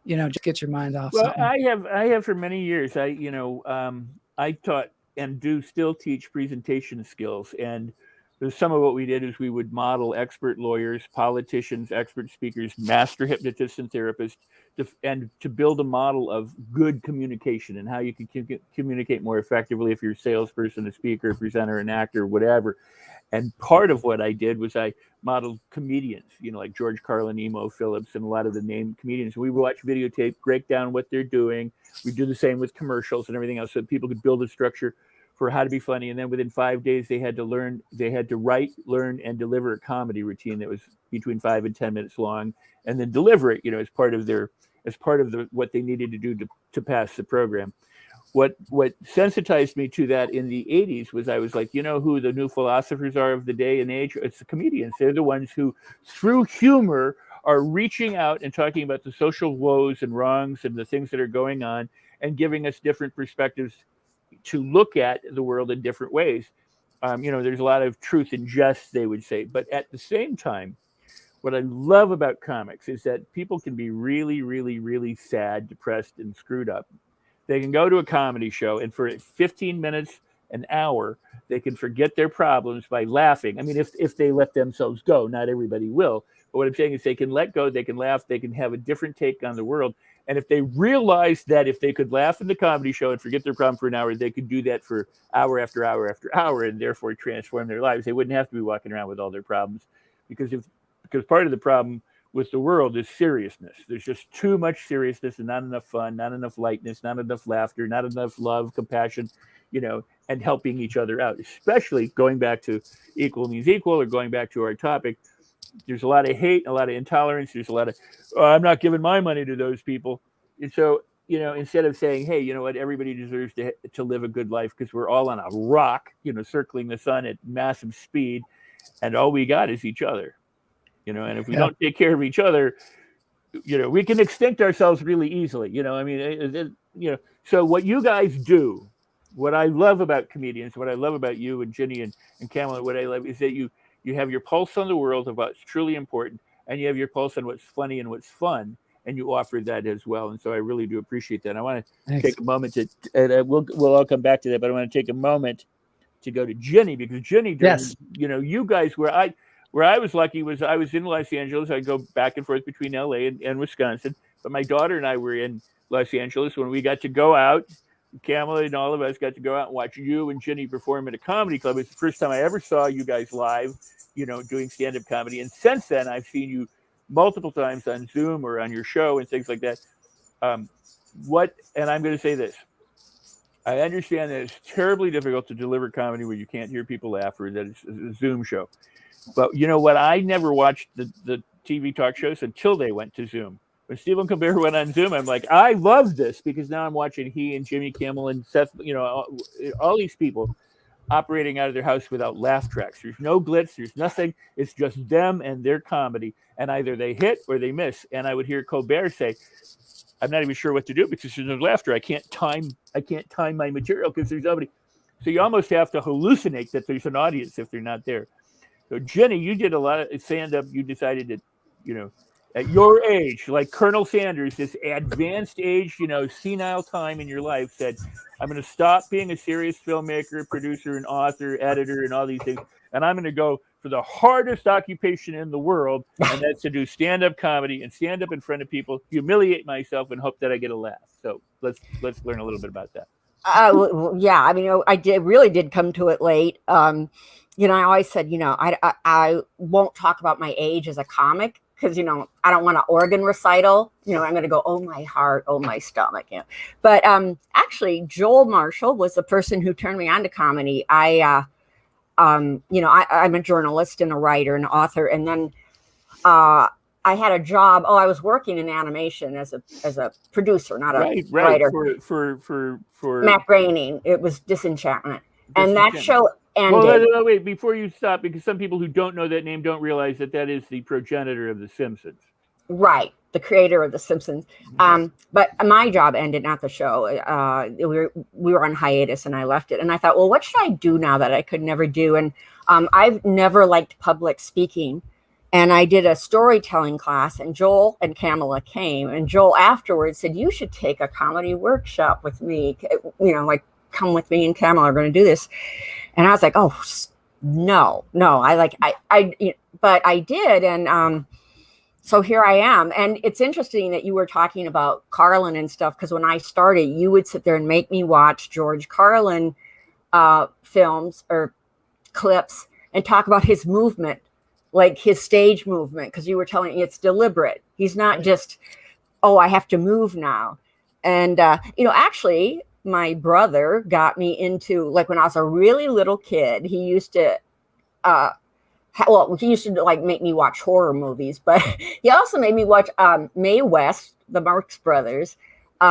just get your mind off. Well, something. I have for many years, I taught and do still teach presentation skills. And some of what we did is we would model expert lawyers, politicians, expert speakers, master hypnotists and therapists, to build a model of good communication and how you can communicate more effectively if you're a salesperson, a speaker, a presenter, an actor, whatever. And part of what I did was I modeled comedians, like George Carlin, Emo Phillips, and a lot of the named comedians. We would watch videotape, break down what they're doing. We do the same with commercials and everything else so that people could build a structure for how to be funny. And then within 5 days, they had to write, learn, and deliver a comedy routine that was between 5 and 10 minutes long, and then deliver it, as part of what they needed to do to pass the program. What sensitized me to that in the 80s was I was like, who the new philosophers are of the day and age? It's the comedians. They're the ones who, through humor, are reaching out and talking about the social woes and wrongs and the things that are going on and giving us different perspectives to look at the world in different ways. There's a lot of truth in jest, they would say. But at the same time, what I love about comics is that people can be really, really, really sad, depressed, and screwed up. They can go to a comedy show, and for 15 minutes, an hour, they can forget their problems by laughing. I mean, if they let themselves go, not everybody will. But what I'm saying is they can let go, they can laugh, they can have a different take on the world. And if they realize that if they could laugh in the comedy show and forget their problem for an hour, they could do that for hour after hour after hour and therefore transform their lives. They wouldn't have to be walking around with all their problems because part of the problem with the world is seriousness. There's just too much seriousness and not enough fun, not enough lightness, not enough laughter, not enough love, compassion, and helping each other out, especially going back to equal means equal or going back to our topic. There's a lot of hate, a lot of intolerance. There's a lot of, I'm not giving my money to those people. And so, instead of saying, hey, you know what, everybody deserves to live a good life because we're all on a rock, circling the sun at massive speed, and all we got is each other. you know, and if we don't take care of each other, you know, we can extinct ourselves really easily, you know. I mean, you know, so what you guys do, what I love about comedians, what I love about you and Ginny and Kamala, what I love is that you have your pulse on the world of what's truly important, and you have your pulse on what's funny and what's fun, and you offer that as well. And so I really do appreciate that. I want to take a moment to, and we'll all come back to that, but I want to take a moment to go to Ginny, because Ginny, you know, you guys, where I was lucky was I was in Los Angeles. I go back and forth between LA and Wisconsin, but my daughter and I were in Los Angeles when we got to go out. Kamala and all of us got to go out and watch you and Ginny perform at a comedy club. It's the first time I ever saw you guys live, you know, doing stand-up comedy. And since then, I've seen you multiple times on Zoom or on your show and things like that. And I'm going to say this. I understand that it's terribly difficult to deliver comedy where you can't hear people laugh, or that it's a Zoom show. But you know what? I never watched the TV talk shows until they went to Zoom. When Stephen Colbert went on Zoom, I'm like, I love this, because now I'm watching he and Jimmy Kimmel and Seth, you know, all these people operating out of their house without laugh tracks. There's no glitz. There's nothing. It's just them and their comedy. And either they hit or they miss. And I would hear Colbert say, I'm not even sure what to do because there's no laughter. I can't time my material because there's nobody. So you almost have to hallucinate that there's an audience if they're not there. So Jenny, you did a lot of stand-up. You decided that, you know, at your age, like Colonel Sanders, this advanced age, you know, senile time in your life, said, I'm going to stop being a serious filmmaker, producer, and author, editor, and all these things. And I'm going to go for the hardest occupation in the world. And that's to do stand-up comedy and stand up in front of people, humiliate myself, and hope that I get a laugh. So let's learn a little bit about that. Yeah, I mean, I really did come to it late. You know, I always said, you know, I won't talk about my age as a comic, because, you know, I don't want an organ recital. You know, I'm going to go, oh, my heart, oh, my stomach. You know. But actually, Joel Marshall was the person who turned me on to comedy. You know, I'm a journalist and a writer and author. And then I had a job. Oh, I was working in animation as a producer, not a writer. For Matt Groening. It was Disenchantment. And that show ended. Well, no, wait, before you stop, because some people who don't know that name don't realize that is the progenitor of The Simpsons. Right, the creator of The Simpsons. Okay. But my job ended, not the show. We were on hiatus, and I left it. And I thought, well, what should I do now that I could never do? And I've never liked public speaking. And I did a storytelling class, and Joel and Kamala came. And Joel afterwards said, you should take a comedy workshop with me. You know, like, come with me and Kamala are going to do this. And I was like, oh, no, but I did. And so here I am. And it's interesting that you were talking about Carlin and stuff, because when I started, you would sit there and make me watch George Carlin films or clips and talk about his movement, like his stage movement, because you were telling me it's deliberate. He's not just, oh, I have to move now. And, you know, actually, my brother got me into, like, when I was a really little kid, he used to, like make me watch horror movies, but he also made me watch Mae West, the Marx Brothers. He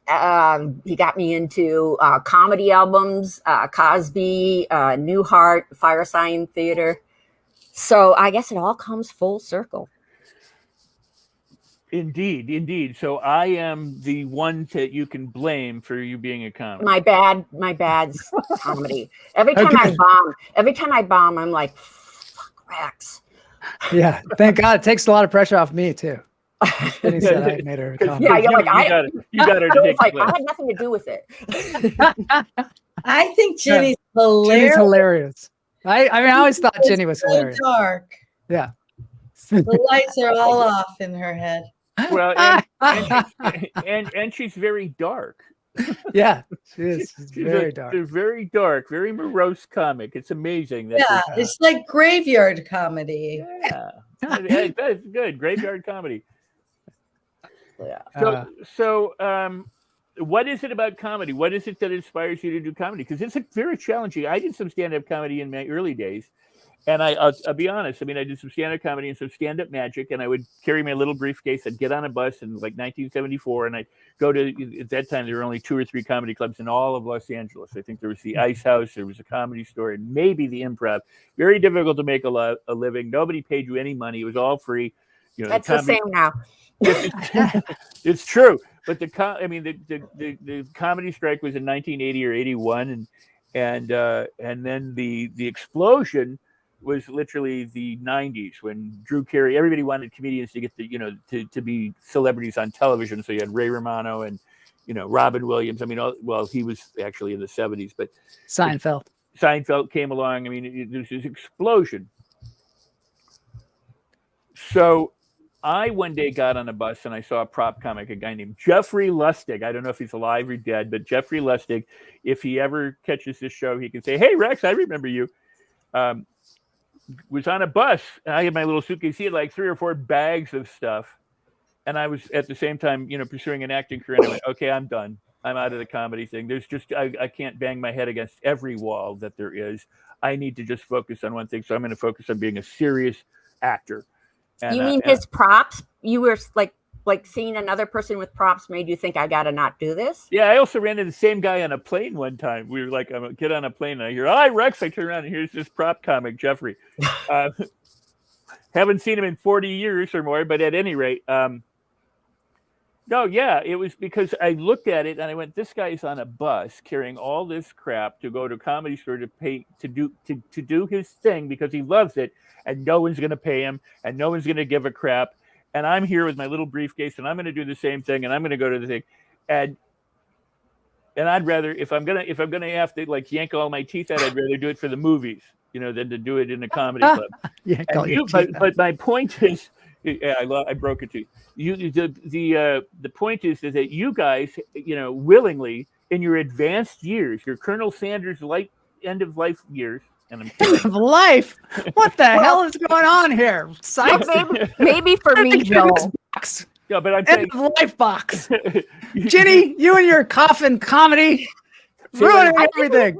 got me into comedy albums, Cosby, Newhart, Firesign Theater. So I guess it all comes full circle. Indeed. So I am the one that you can blame for you being a comic. My bad's comedy. Every time I bomb, I'm like, fuck Rex. Yeah, thank God. It takes a lot of pressure off me too. He said I made her a comic. Yeah, you're like, you got her to take like, I had nothing to do with it. I think Ginny's hilarious. Ginny's hilarious. I mean, I always thought Ginny was hilarious. Dark. Yeah. The lights are all off in her head. Well, and she's very dark. Yeah, she is. She's very dark. They're very dark, very morose comic. It's amazing. It's like graveyard comedy. Yeah, that's good. Graveyard comedy. Yeah. So, what is it about comedy? What is it that inspires you to do comedy? Because it's very challenging. I did some stand-up comedy in my early days, And I'll be honest. I mean, I did some stand-up comedy and some stand-up magic, and I would carry my little briefcase. I'd get on a bus in like 1974, and I'd go to. At that time, there were only 2 or 3 comedy clubs in all of Los Angeles. I think there was the Ice House, there was a Comedy Store, and maybe the Improv. Very difficult to make a living. Nobody paid you any money. It was all free. You know, That's the same now. It's true, but the comedy strike was in 1980 or 81, and then the explosion was literally the 90s when Drew Carey, everybody wanted comedians to get to be celebrities on television. So you had Ray Romano and, Robin Williams. I mean, well, he was actually in the 70s, but Seinfeld came along. I mean, there's this explosion. So I one day got on a bus and I saw a prop comic, a guy named Jeffrey Lustig. I don't know if he's alive or dead, but Jeffrey Lustig, if he ever catches this show, he can say, "Hey, Rex, I remember you." Was on a bus, and I had my little suitcase. He had like 3 or 4 bags of stuff, and I was at the same time, pursuing an acting career. And I went, "Okay, I'm done. I'm out of the comedy thing. There's just I can't bang my head against every wall that there is. I need to just focus on one thing. So I'm going to focus on being a serious actor." And, you mean his props? You were like seeing another person with props made you think I got to not do this? Yeah, I also ran into the same guy on a plane one time. We were like, I get on a plane and I hear, "Hi, Rex." I turn around and here's this prop comic, Jeffrey. Haven't seen him in 40 years or more, but at any rate, it was because I looked at it and I went, this guy's on a bus carrying all this crap to go to a Comedy Store to pay to do his thing because he loves it, and no one's going to pay him and no one's going to give a crap. And I'm here with my little briefcase, and I'm going to do the same thing, and I'm going to go to the thing, and I'd rather, if I'm gonna have to like yank all my teeth out, I'd rather do it for the movies, than to do it in a comedy club. But my point is, I broke a tooth. The point is that you guys, willingly in your advanced years, your Colonel Sanders end of life years. And end of life. What the hell is going on here? Sykes? Maybe for me, Joe. Yeah, but I'm end of life box. Ginny, you and your coffin comedy ruining everything.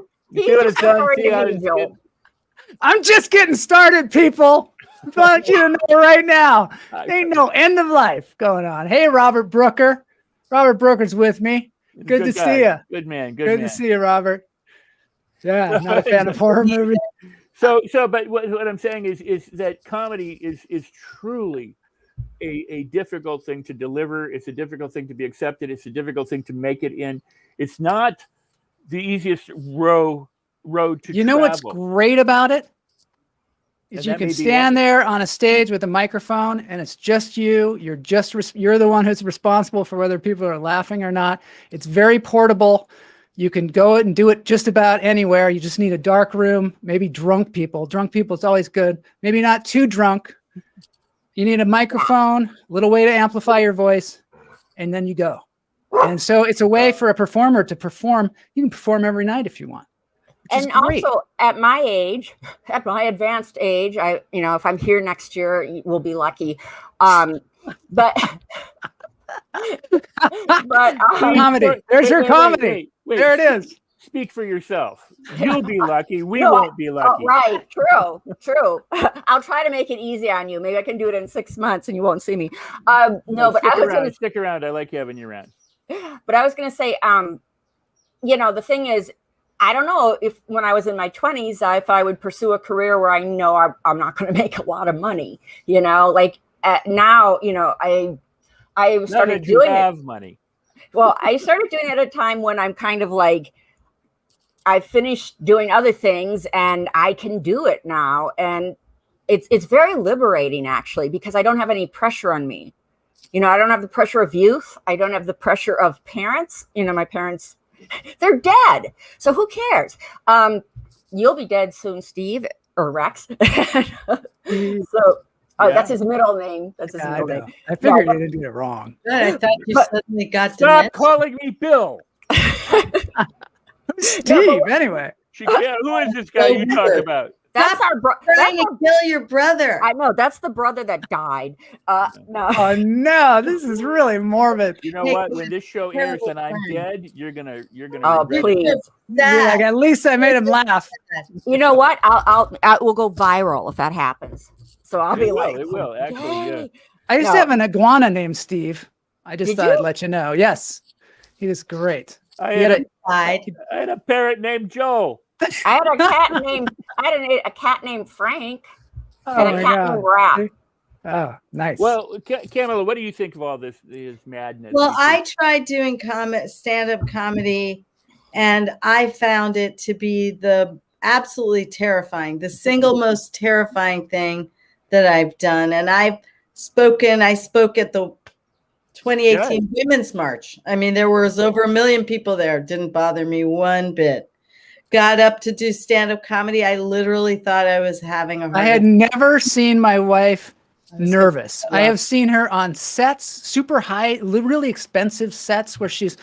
I'm just getting started, people. I want you to know right now. Ain't no end of life going on. Hey, Robert Brooker. Robert Brooker's with me. Good to see you. Good man. Good to see you, Robert. Yeah, I'm not a fan of horror movies. So, but what I'm saying is that comedy is truly a difficult thing to deliver. It's a difficult thing to be accepted. It's a difficult thing to make it in. It's not the easiest road to You know travel. What's great about it? Is you can stand there on a stage with a microphone and it's just you. You're the one who's responsible for whether people are laughing or not. It's very portable. You can go and do it just about anywhere. You just need a dark room, maybe drunk people. Drunk people, it's always good. Maybe not too drunk. You need a microphone, little way to amplify your voice, and then you go. And so it's a way for a performer to perform. You can perform every night if you want. And also at my age, at my advanced age, if I'm here next year, we'll be lucky. But comedy. There's your comedy. Wait, there it is. Speak for yourself. You'll be lucky. We won't be lucky. Right. True. I'll try to make it easy on you. Maybe I can do it in 6 months and you won't see me. No, but stick around. I like having you around. But I was going to say, the thing is, I don't know if when I was in my 20s, if I would pursue a career where I know I'm not going to make a lot of money, now, I started doing it. Money. Well, I started doing it at a time when I'm kind of like, I finished doing other things and I can do it now. And it's very liberating, actually, because I don't have any pressure on me. I don't have the pressure of youth. I don't have the pressure of parents. My parents, they're dead. So who cares? You'll be dead soon, Steve or Rex. That's his middle name. That's his middle name. I figured you didn't do it wrong. I thought you suddenly got Stop calling me Bill. Steve, anyway. Who is this guy you talk about? That's Stop our brother. trying to kill your brother. I know that's the brother that died. No. Oh no, this is really morbid. You know Hey, what? When this show airs terrible and I'm friend. dead, you're gonna Oh, regret it. please. You're like, at least I made him laugh. You know what? We'll go viral if that happens. So I'll be like, It will actually. Yeah. yay. I used to have an iguana named Steve. I just Did thought I'd you? let you know. Yes, he was great. I He had had, Died. I had a parrot named Joe. I had a cat named Frank Oh and a my cat God. named Rap. Oh, nice. Well, Camilla, what do you think of all this madness? Well, I tried doing stand-up comedy, and I found it to be the absolutely terrifying, the single most terrifying thing that I've done. And I spoke at the 2018 Women's March. I mean, there was over 1 million people there. Didn't bother me one bit. Got up to do stand-up comedy. I literally thought I was having a heart I had attack. never seen my wife nervous. I Yeah. have seen her on sets, super high, really expensive sets where she's,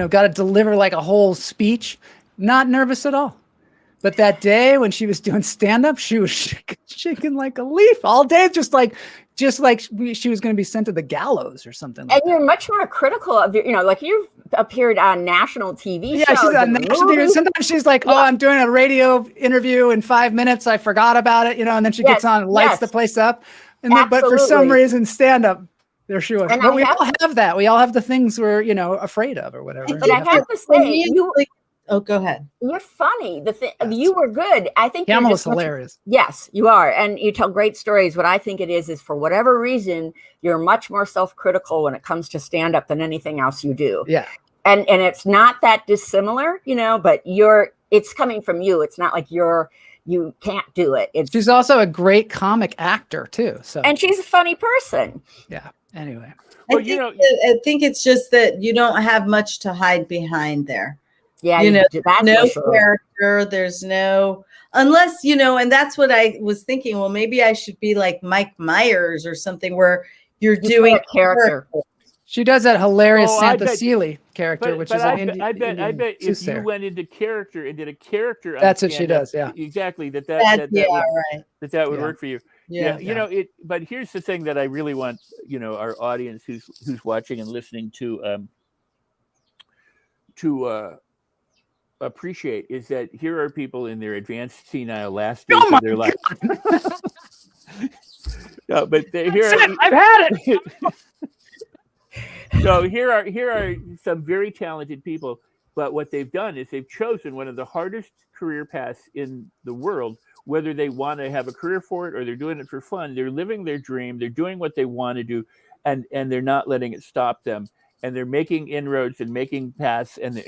got to deliver like a whole speech. Not nervous at all. But that day when she was doing stand-up, she was shaking like a leaf all day, just like she was going to be sent to the gallows or something. And you're much more critical of your, like you've appeared on national TV Yeah, shows. she's on national TV. Sometimes she's like, "Oh, I'm doing a radio interview in 5 minutes. I forgot about it," and then she gets on and lights the place up. And then, but for some reason, stand-up, there she was. But we all have that. We all have the things we're afraid of or whatever. But I have to say, oh, go ahead. You're funny. You were good. I think Pamela's hilarious. Yes, you are, and you tell great stories. What I think it is for whatever reason, you're much more self-critical when it comes to stand-up than anything else you do. Yeah, and it's not that dissimilar, but it's coming from you. It's not like you can't do it. She's also a great comic actor too. And she's a funny person. Yeah. Anyway, well, I think it's just that you don't have much to hide behind there. Yeah, that's no character. There's no, unless, and that's what I was thinking. Well, maybe I should be like Mike Myers or something where you're doing a character. She does that hilarious Santa Seeley character, which is an I bet if you went into character and did a character, that's what she does. Yeah, exactly. That would work for you. Yeah. But here's the thing that I really want, our audience who's watching and listening to appreciate is that here are people in their advanced senile last days of their life. No, but I've had it. So here are some very talented people, but what they've done is they've chosen one of the hardest career paths in the world, whether they want to have a career for it or they're doing it for fun. They're living their dream. They're doing what they want to do, and they're not letting it stop them. And they're making inroads and making paths and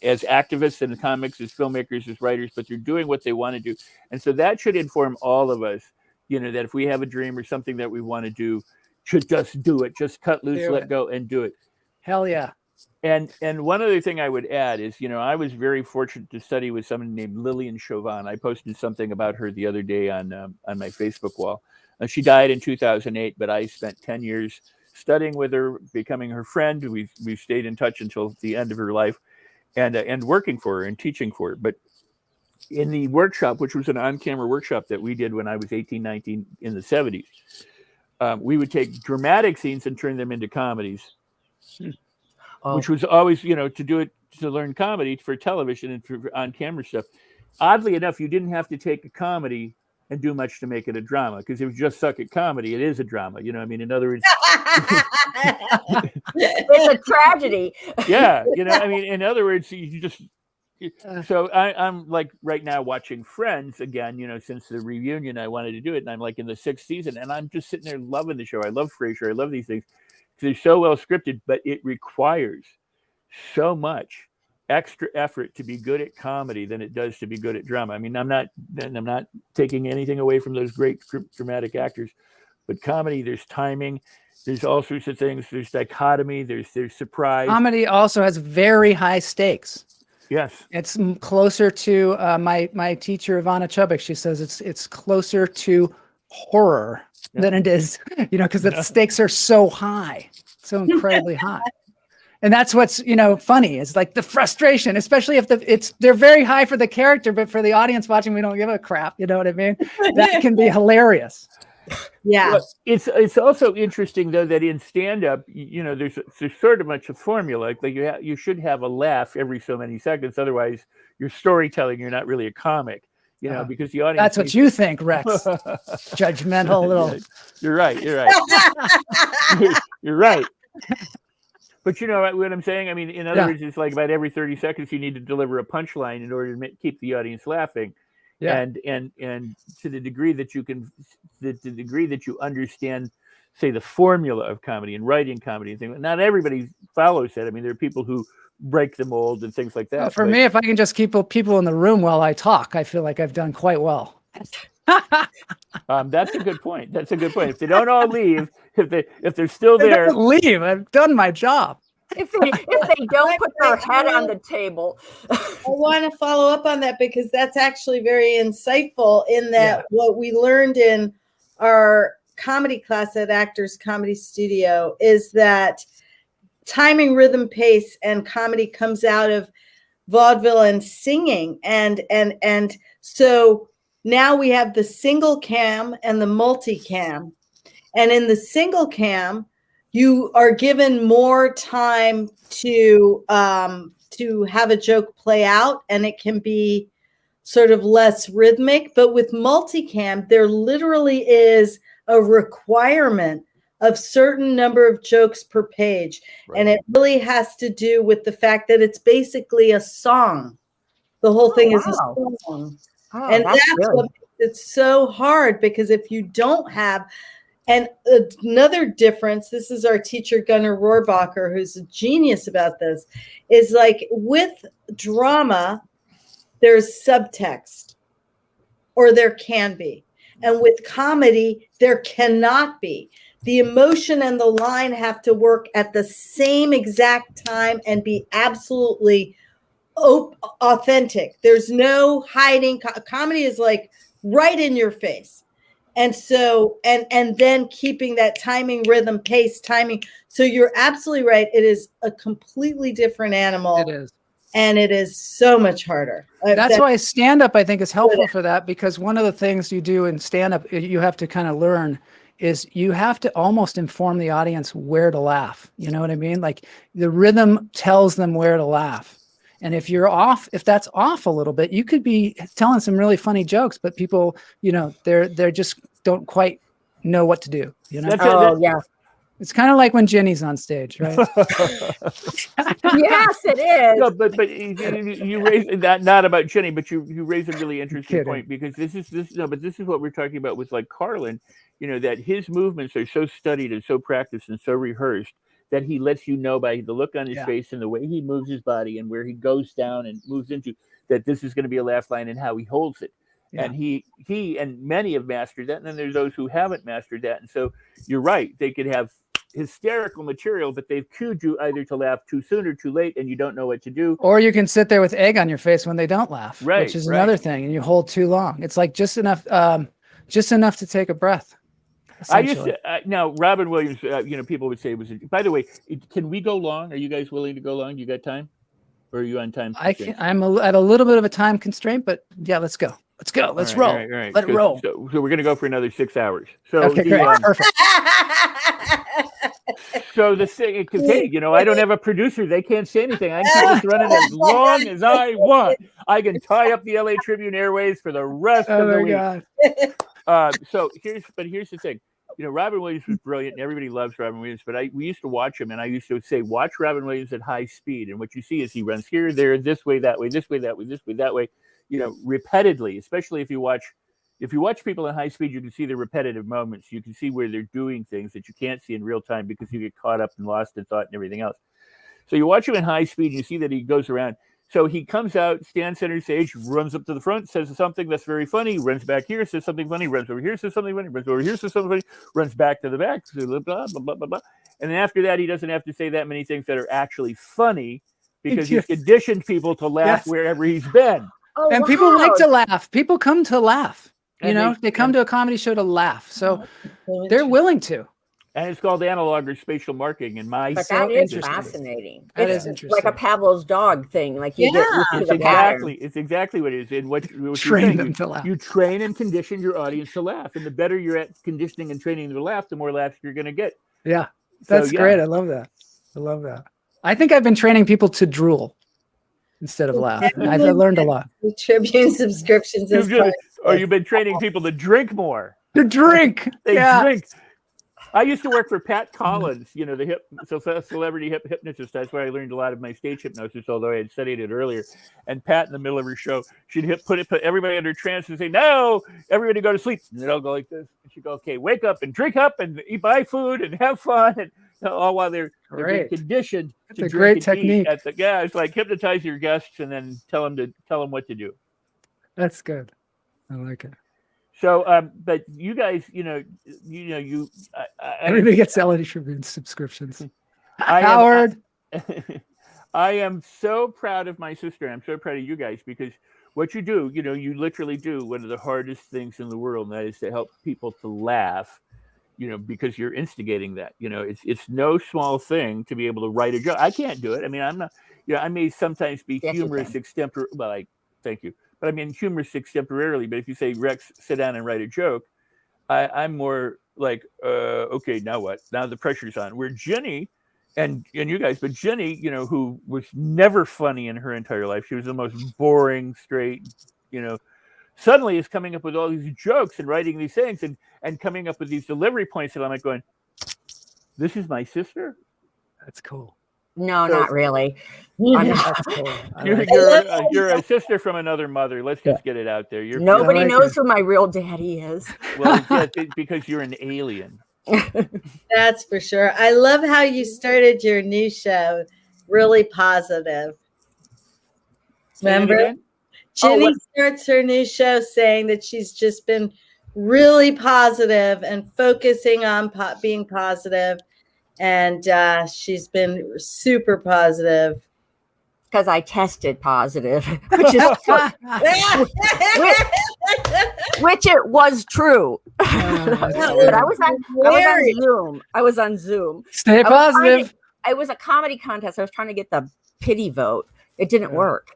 as activists and comics, as filmmakers, as writers, but they're doing what they want to do. And so that should inform all of us, that if we have a dream or something that we want to do, should just do it. Just cut loose, let go, and do it. Hell yeah. And one other thing I would add is, I was very fortunate to study with someone named Lillian Chauvin. I posted something about her the other day on my Facebook wall. She died in 2008, but I spent 10 years studying with her, becoming her friend. We stayed in touch until the end of her life, and working for her and teaching for her. But in the workshop, which was an on-camera workshop that we did when I was 18, 19 in the 70s, we would take dramatic scenes and turn them into comedies, which was always, to learn comedy for television and for on-camera stuff. Oddly enough, you didn't have to take a comedy and do much to make it a drama, because if you just suck at comedy, it is a drama. In other words, it's a tragedy. Yeah. In other words, you just, so I'm like right now watching Friends again, since the reunion, I wanted to do it. And I'm like in the 6th season and I'm just sitting there loving the show. I love Frasier. I love these things. They're so well scripted, but it requires so much extra effort to be good at comedy than it does to be good at drama. I mean, I'm not taking anything away from those great dramatic actors, but comedy, there's timing, there's all sorts of things. There's dichotomy, there's surprise. Comedy also has very high stakes. Yes. It's closer to my teacher, Ivana Chubbuck. She says it's closer to horror than it is, because the stakes are so high, so incredibly high. And that's what's, funny. It's like the frustration, especially if they're very high for the character, but for the audience watching, we don't give a crap. You know what I mean? That can be hilarious. Yeah. Well, it's also interesting though that in stand-up, there's sort of much a formula. Like you should have a laugh every so many seconds, otherwise you're storytelling. You're not really a comic, because the audience. That's what you think, Rex. Judgmental little. You're right. You're right. But you know what I'm saying? I mean, in other words, it's like about every 30 seconds you need to deliver a punchline in order to keep the audience laughing. Yeah. And to the degree that you understand, say, the formula of comedy and writing comedy and things, not everybody follows that. I mean, there are people who break the mold and things like that. Well, for me, if I can just keep people in the room while I talk, I feel like I've done quite well. That's a good point. If they don't all leave, if they're still there, don't leave. I've done my job. If they don't put their head on the table. I want to follow up on that because that's actually very insightful in that what we learned in our comedy class at Actors Comedy Studio is that timing, rhythm, pace, and comedy comes out of vaudeville and singing. And so now we have the single cam and the multicam. And in the single cam, you are given more time to have a joke play out, and it can be sort of less rhythmic. But with multicam, there literally is a requirement of certain number of jokes per page. Right. And it really has to do with the fact that it's basically a song. The whole thing is a song. Oh, and that's what makes it so hard, because if you don't have, and another difference, this is our teacher, Gunnar Rohrbacher, who's a genius about this, is like with drama, there's subtext, or there can be. And with comedy, there cannot be. The emotion and the line have to work at the same exact time and be absolutely authentic. There's no hiding. Comedy is like right in your face. And so, and then keeping that timing, rhythm, pace, timing. So you're absolutely right. It is a completely different animal. It is. And it is so much harder. That's why stand-up, I think, is helpful for that, because one of the things you do in stand-up, you have to kind of learn, is you have to almost inform the audience where to laugh. You know what I mean? Like the rhythm tells them where to laugh. And if you're off, if that's off a little bit, you could be telling some really funny jokes, but people, they're just don't quite know what to do. Yeah. It's kind of like when Jenny's on stage, right? Yes, it is. No, but you raised that, not about Jenny, but you raise a really interesting point, because this is what we're talking about with like Carlin, that his movements are so studied and so practiced and so rehearsed that he lets you know by the look on his face and the way he moves his body and where he goes down and moves into, that this is going to be a laugh line and how he holds it. Yeah. And he and many have mastered that. And then there's those who haven't mastered that. And so you're right. They could have hysterical material, but they've cued you either to laugh too soon or too late, and you don't know what to do. Or you can sit there with egg on your face when they don't laugh, which is another thing. And you hold too long. It's like just enough to take a breath. I used to, now Robin Williams, people would say it was, by the way, can we go long? Are you guys willing to go long? You got time? Or are you on time? I'm at a little bit of a time constraint, but yeah, let's go. Let's roll. All right. Let it roll. So we're going to go for another 6 hours. So okay, great. Perfect. So the thing, because hey, I don't have a producer. They can't say anything. I can keep this running as long as I want. I can tie up the LA Tribune airways for the rest of the week. God. So here's the thing. Robin Williams was brilliant, and everybody loves Robin Williams. But we used to watch him, and I used to say, watch Robin Williams at high speed. And what you see is he runs here, there, this way, that way, this way, that way, this way, that way. Repeatedly. Especially if you watch people in high speed, you can see the repetitive moments. You can see where they're doing things that you can't see in real time because you get caught up and lost in thought and everything else. So you watch him in high speed, and you see that he goes around. So he comes out, stands center stage, runs up to the front, says something that's very funny, runs back here, says something funny, runs over here, says something funny, runs over here, says something funny, runs back to the back, blah, blah, blah, blah, blah. And then after that, he doesn't have to say that many things that are actually funny because he's conditioned people to laugh wherever he's been. Oh, and people like to laugh. People come to laugh. They come to a comedy show to laugh. So they're willing to. And it's called analog or spatial marking in my But So that is interesting. fascinating. That It's is interesting. like a Pavlov's dog thing. Like you get used to It's the pattern. exactly what it is. And what you're Train saying, them to laugh. you train and condition your audience to laugh. And the better you're at conditioning and training them to laugh, the more laughs you're going to get. Yeah, So, that's great. I love that. I love that. I think I've been training people to drool instead of laugh. I've learned a lot. The Tribune subscriptions is Or you've been training people to drink more. To drink. They Yeah. drink. I used to work for Pat Collins, you know, the celebrity hypnotist. That's where I learned a lot of my stage hypnosis, although I had studied it earlier. And Pat, in the middle of her show, she'd put everybody under trance and say, "No, everybody go to sleep." And they'd all go like this. And she'd go, "Okay, wake up and drink up and buy food and have fun." And all while they're being conditioned That's to a drink great and technique. eat it's like hypnotize your guests and then tell them what to do. That's good. I like it. So, but you guys, Everybody gets LA Tribune subscriptions. I Howard. I am so proud of my sister. I'm so proud of you guys because what you do, you literally do one of the hardest things in the world, and that is to help people to laugh, because you're instigating that. It's no small thing to be able to write a joke. I can't do it. I mean, I'm not, I may sometimes be humorous extempore. Well, thank you. But I mean, humorous extemporarily. But if you say, Rex, sit down and write a joke, I'm more like, okay, now what? Now the pressure's on. Where Jenny and you guys, but Jenny, who was never funny in her entire life. She was the most boring, straight, suddenly is coming up with all these jokes and writing these things and coming up with these delivery points. And I'm like going, this is my sister? That's cool. No, not really. That's cool. You're a sister from another mother. Let's just get it out there. Nobody knows who my real daddy is. Well, because you're an alien. That's for sure. I love how you started your new show. Really positive. Remember? Jenny starts her new show saying that she's just been really positive and focusing on being positive. And she's been super positive. Because I tested positive, which it was true. But I was on Zoom. I was on Zoom. Stay positive. It was a comedy contest. I was trying to get the pity vote. It didn't work.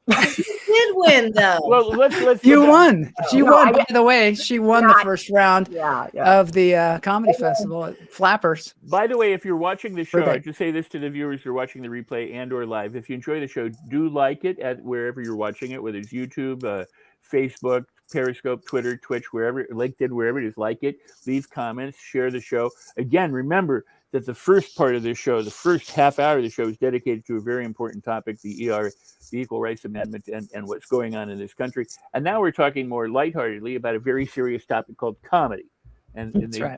You did win, though. Well, let's you won. She won. By the way, she won the first round of the comedy festival at Flappers. By the way, if you're watching the show, I just say this to the viewers who are watching the replay and or live. If you enjoy the show, do like it at wherever you're watching it, whether it's YouTube, Facebook, Periscope, Twitter, Twitch, wherever, LinkedIn, wherever it is, like it. Leave comments, share the show. Again, remember that the first part of this show, the first half hour of the show, is dedicated to a very important topic, the Equal Rights Amendment, and what's going on in this country. And now we're talking more lightheartedly about a very serious topic called comedy. And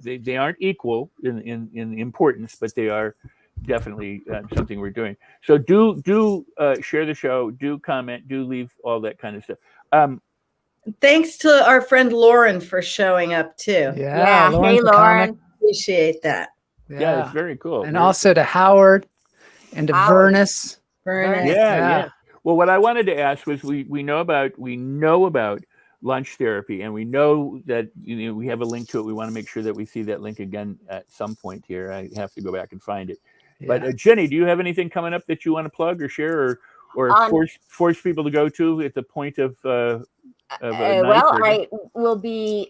they aren't equal in importance, but they are definitely something we're doing. So do share the show, do comment, do leave all that kind of stuff. Thanks to our friend Lauren for showing up too. Yeah. Hey, Lauren. Appreciate that. Yeah, it's very cool. And also to Howard and to Vernus. Yeah. Well, what I wanted to ask was we know about lunch therapy, and we know that we have a link to it. We want to make sure that we see that link again at some point here. I have to go back and find it. Yeah. But Jenny, do you have anything coming up that you want to plug or share or force people to go to at the point of I will be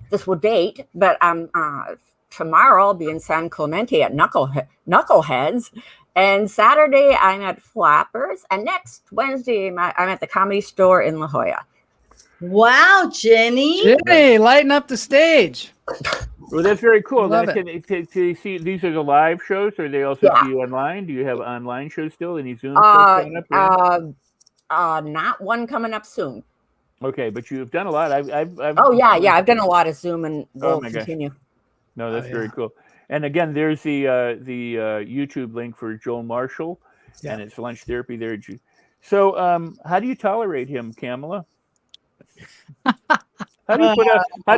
this will date, but tomorrow I'll be in San Clemente at Knuckleheads, and Saturday I'm at Flappers, and next Wednesday I'm at the Comedy Store in La Jolla. Wow, Jenny, lighten up the stage. Well, that's very cool. Love Can you see these are the live shows, or they also see you online? Do you have online shows still? Any Zoom stuff coming up? Not one coming up soon. Okay, but you've done a lot. I've I've done a lot of Zoom, and we'll continue. Gosh. No, that's very cool. And again, there's the YouTube link for Joel Marshall, and it's lunch therapy there. So, how do you tolerate him, Kamala? How do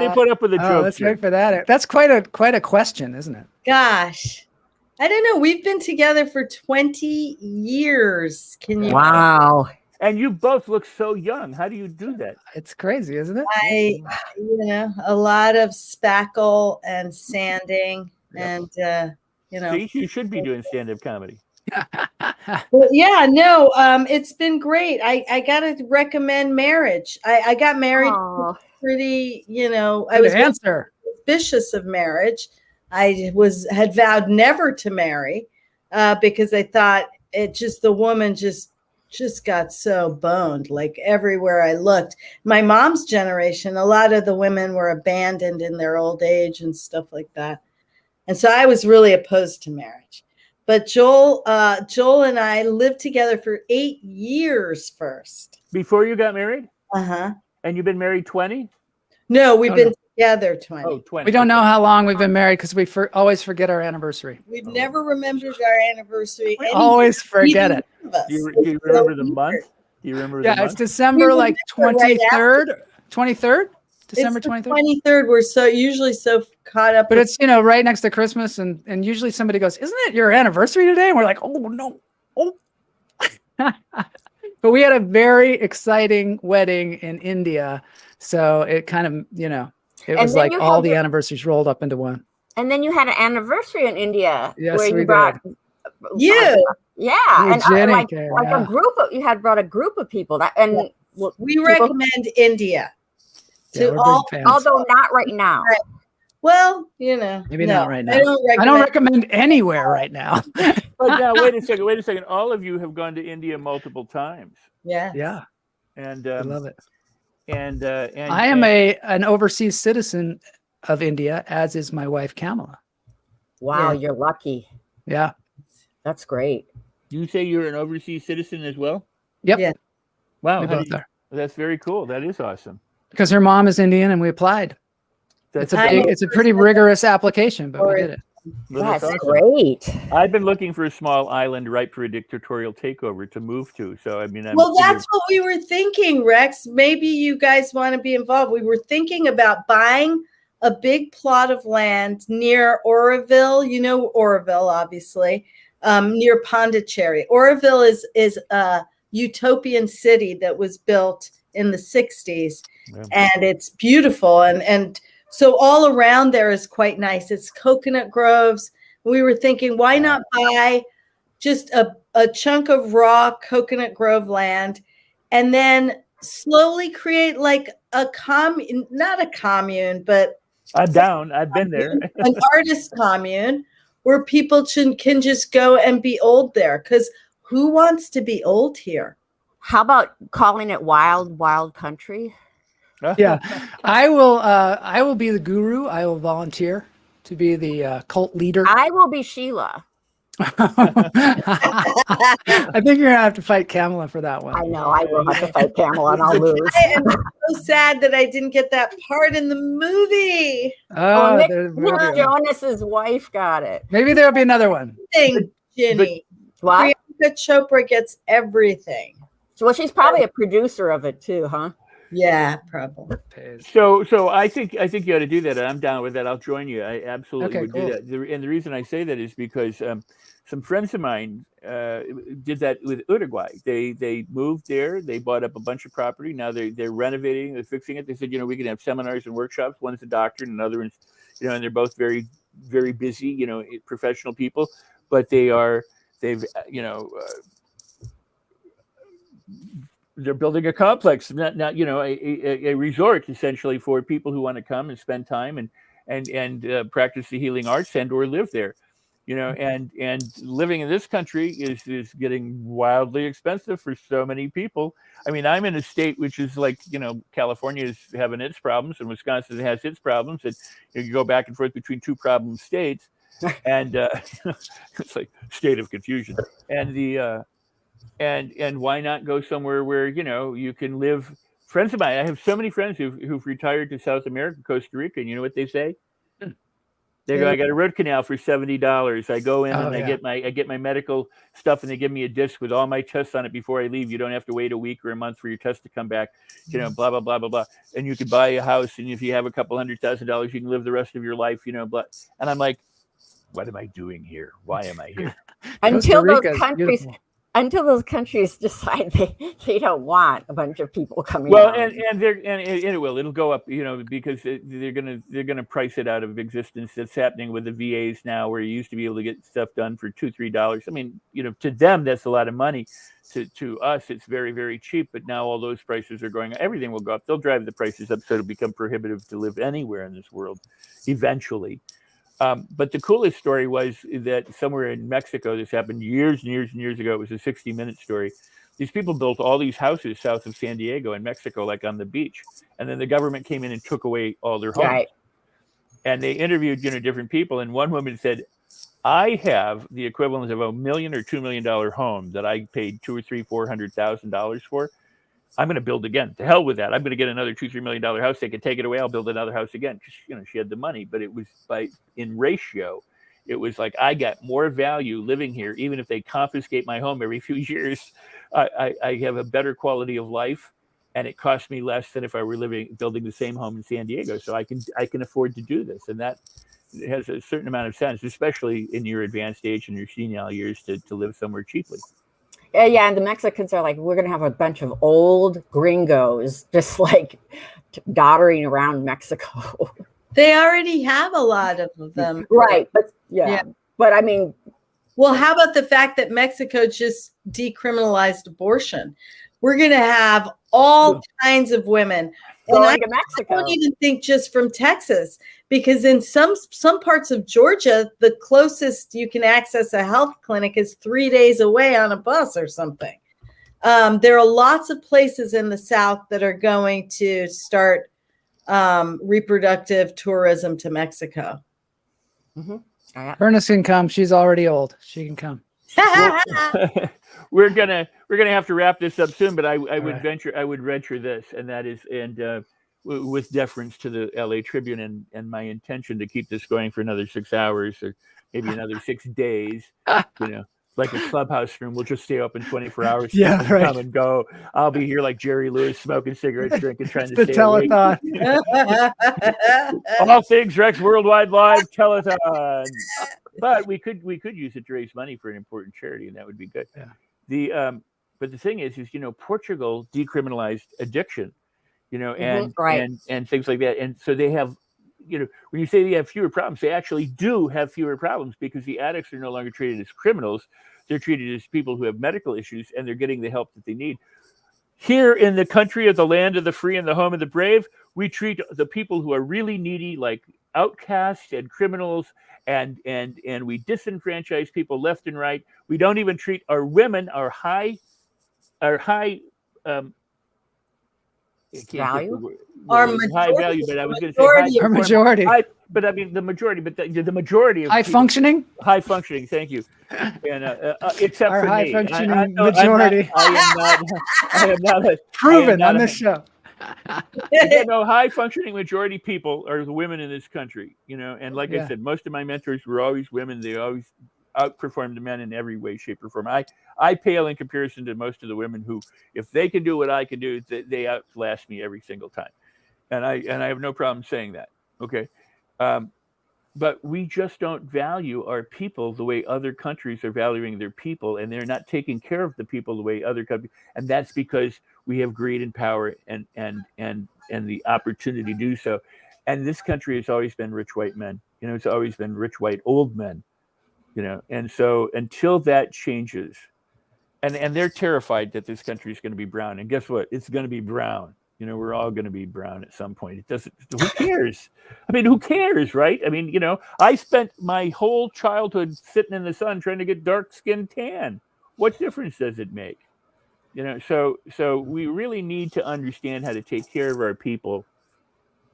you put up with the jokes? Let's wait for that. That's quite a question, isn't it? Gosh, I don't know. We've been together for 20 years. Can you? Wow. And you both look so young. How do you do that? It's crazy, isn't it? A lot of spackle and sanding, and See, you should be doing stand-up comedy. Well, yeah, no, it's been great. I gotta recommend marriage. I got married pretty, I was suspicious of marriage. I had vowed never to marry because I thought the woman just got so boned, like everywhere I looked. My mom's generation, a lot of the women were abandoned in their old age and stuff like that. And so I was really opposed to marriage. But Joel and I lived together for 8 years first. Before you got married? Uh-huh. And you've been married 20? No, we've been together 20. Oh, 20. We don't know how long we've been married because we always forget our anniversary. We've never remembered our anniversary. We always forget it. Do you remember the month? Do you remember the month? It's December 23rd. 23rd? December 23rd? 23rd. We're usually so caught up. But it's, right next to Christmas. And usually somebody goes, isn't it your anniversary today? And we're like, oh, no. Oh. But we had a very exciting wedding in India. So it kind of, it was like all the anniversaries rolled up into one. And then you had an anniversary in India. Yes, where we you brought did. Yeah. And you had brought a group of people we recommend India. Although not right now. Right. Well, maybe not right now. I don't recommend anywhere right now. But now, wait a second. All of you have gone to India multiple times. Yeah. And I love it. And I am an overseas citizen of India, as is my wife Kamala. Wow, you're lucky. Yeah, that's great. You say you're an overseas citizen as well? Yep. Yeah. Wow, we both are. That's very cool. That is awesome. Because her mom is Indian, and we applied. It's a pretty rigorous application, but we did it. Well, that's awesome. Great. I've been looking for a small island ripe for a dictatorial takeover to move to. So, that's what we were thinking, Rex. Maybe you guys want to be involved. We were thinking about buying a big plot of land near Oroville. You know Oroville, obviously, near Pondicherry. Oroville is a utopian city that was built in the 60s, and it's beautiful. And so all around there is quite nice. It's coconut groves. We were thinking, why not buy just a chunk of raw coconut grove land and then slowly create like a commune, not a commune, but I'm down. I've been there. An artist commune where people can just go and be old there. Because who wants to be old here? How about calling it wild country? Yeah, I will be the guru. I will volunteer to be the cult leader. I will be Sheila. I think you're gonna have to fight Kamala for that one. I know I will have to fight Kamala, and I'll lose. I am so sad that I didn't get that part in the movie. Nick Jonas's wife got it. Maybe there'll be another one. Ginny. What? Priyanka Chopra gets everything. Well, she's probably a producer of it too, huh? Yeah, probably. So I think you ought to do that. I'm down with that. I'll join you. I absolutely would do that. And the reason I say that is because some friends of mine did that with Uruguay. They moved there. They bought up a bunch of property. Now they're renovating. They're fixing it. They said, we can have seminars and workshops. One's a doctor, and another one's, and they're both very, very busy, professional people. But they're building a complex, not a resort essentially for people who want to come and spend time and practice the healing arts and or live there, and living in this country is getting wildly expensive for so many people. I mean, I'm in a state which is like, California is having its problems and Wisconsin has its problems, and you go back and forth between two problem states, and it's like state of confusion. And and why not go somewhere where you can live? Friends of mine, I have so many friends who've retired to South America, Costa Rica, and you know what they say? They go, I got a root canal for $70. I go in and I get my medical stuff, and they give me a disc with all my tests on it before I leave. You don't have to wait a week or a month for your test to come back. Blah blah blah blah blah. And you can buy a house, and if you have a couple $100,000, you can live the rest of your life. Blah. And I'm like, what am I doing here? Why am I here? Until those countries. until those countries decide they don't want a bunch of people coming. Well, down. and it will. It'll go up, because they're gonna price it out of existence. That's happening with the VAs now, where you used to be able to get stuff done for $2-3. I mean, to them that's a lot of money. To us, it's very, very cheap. But now all those prices are going. Everything will go up. They'll drive the prices up, so it'll become prohibitive to live anywhere in this world, eventually. But the coolest story was that somewhere in Mexico, this happened years and years and years ago. It was a 60-minute story. These people built all these houses south of San Diego in Mexico, like on the beach. And then the government came in and took away all their homes. Right. And they interviewed, different people. And one woman said, I have the equivalent of $1 million or $2 million home that I paid $200,000 or $400,000 for. I'm going to build again. To hell with that. I'm going to get another $2-3 million house. They can take it away. I'll build another house again. Because, she had the money, but it was in ratio. It was like, I got more value living here. Even if they confiscate my home every few years, I have a better quality of life, and it costs me less than if I were building the same home in San Diego. So I can afford to do this. And that has a certain amount of sense, especially in your advanced age and your senile years, to live somewhere cheaply. Yeah, and the Mexicans are like, we're going to have a bunch of old gringos just like doddering around Mexico. They already have a lot of them. Right. But yeah. But I mean. Well, how about the fact that Mexico just decriminalized abortion? We're going to have all kinds of women. Going to Mexico. I don't even think just from Texas, because in some parts of Georgia, the closest you can access a health clinic is 3 days away on a bus or something. There are lots of places in the South that are going to start reproductive tourism to Mexico. Mm-hmm. Ernest can come. She's already old. She can come. We're gonna have to wrap this up soon, but I would venture this, and that is, with deference to the LA Tribune and my intention to keep this going for another 6 hours or maybe another 6 days, like a clubhouse room. We'll just stay open 24 hours. Yeah, right. Come and go. I'll be here like Jerry Lewis, smoking cigarettes, drinking, trying to The stay telethon. All things Rex Worldwide Live telethon. But we could use it to raise money for an important charity, and that would be good. Yeah. But the thing is, Portugal decriminalized addiction, and things like that. And so they have, when you say they have fewer problems, they actually do have fewer problems, because the addicts are no longer treated as criminals. They're treated as people who have medical issues, and they're getting the help that they need. Here in the country of the land of the free and the home of the brave, we treat the people who are really needy like outcasts and criminals, and we disenfranchise people left and right. We don't even treat our women, our high value, high value, but I was going to say our majority. But I mean the majority, but the majority of high functioning. Thank you. And except our for high me, functioning majority. I am not proven on this show. High functioning majority people are the women in this country, and like I said, most of my mentors were always women. They always outperformed the men in every way, shape, or form. I pale in comparison to most of the women who, if they can do what I can do, they outlast me every single time. And I have no problem saying that. Okay. But we just don't value our people the way other countries are valuing their people, and they're not taking care of the people the way other countries. And that's because we have greed and power and the opportunity to do so. And this country has always been rich white men. It's always been rich white old men. And so until that changes, and they're terrified that this country is going to be brown. And guess what? It's going to be brown. We're all going to be brown at some point. Who cares? I mean, who cares, right? I mean, I spent my whole childhood sitting in the sun trying to get dark skin tan. What difference does it make? So we really need to understand how to take care of our people,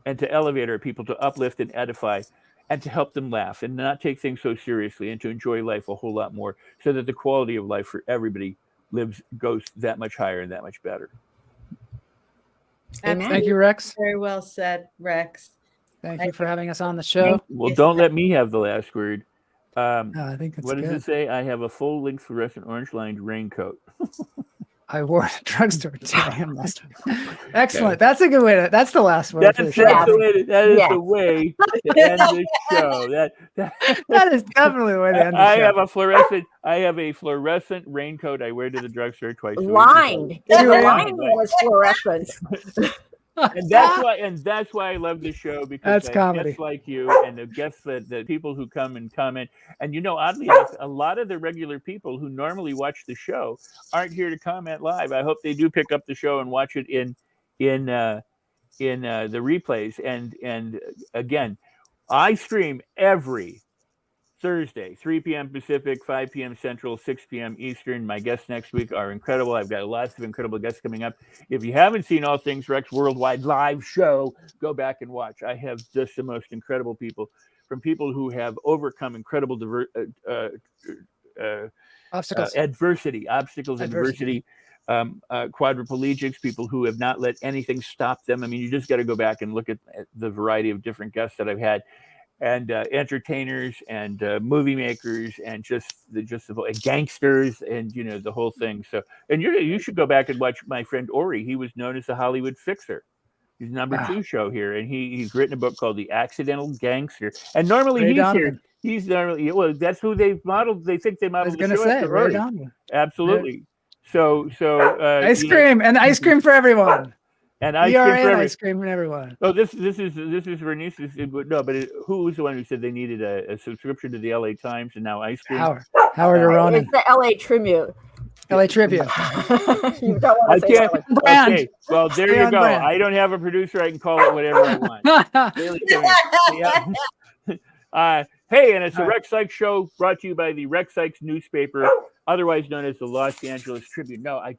and to elevate our people, to uplift and edify, and to help them laugh and not take things so seriously, and to enjoy life a whole lot more, so that the quality of life for everybody goes that much higher and that much better. Thank you, Rex. Very well said, Rex. Thank you for having us on the show. Well, don't let me have the last word. I think it's what good. does it say? I have a full-length fluorescent orange-lined raincoat. I wore at a drugstore today. Excellent. That's a good way to. That's the last word. That For the is show. the way to end the show. That is definitely the way to end the I show. have a fluorescent raincoat I wear to the drugstore twice a week. Lined. The lining was fluorescent. And that's why I love this show, because That's I have comedy. guests like you and the guests the people who come and comment. And oddly enough, a lot of the regular people who normally watch the show aren't here to comment live. I hope they do pick up the show and watch it in the replays. And again, I stream every Thursday, 3 p.m. Pacific, 5 p.m. Central, 6 p.m. Eastern. My guests next week are incredible. I've got lots of incredible guests coming up. If you haven't seen All Things Rex Worldwide live show, go back and watch. I have just the most incredible people, from people who have overcome incredible adversity, quadriplegics, people who have not let anything stop them. I mean, you just got to go back and look at the variety of different guests that I've had. And entertainers and movie makers and just the gangsters and the whole thing. So, and you should go back and watch my friend Ori. He was known as the Hollywood Fixer. He's number 2 show here, and he's written a book called The Accidental Gangster. And normally Ray he's Donovan. here. He's normally that's who they've modeled. They think they modeled the show after Ray Ori. Donovan. Absolutely. So ice cream and ice cream for everyone. And ice cream for everyone. Oh, this is Bernice. No, but who was the one who said they needed a subscription to the LA Times and now ice cream? Howard Aronin. It's the LA Tribune. LA Tribune. You don't want to say can't. Brand. Okay, well there Stay you on go. brand. I don't have a producer. I can call it whatever I want. Really, hey, and it's the Rex Sikes Show, brought to you by the Rex Sikes newspaper, otherwise known as the Los Angeles Tribune. No, I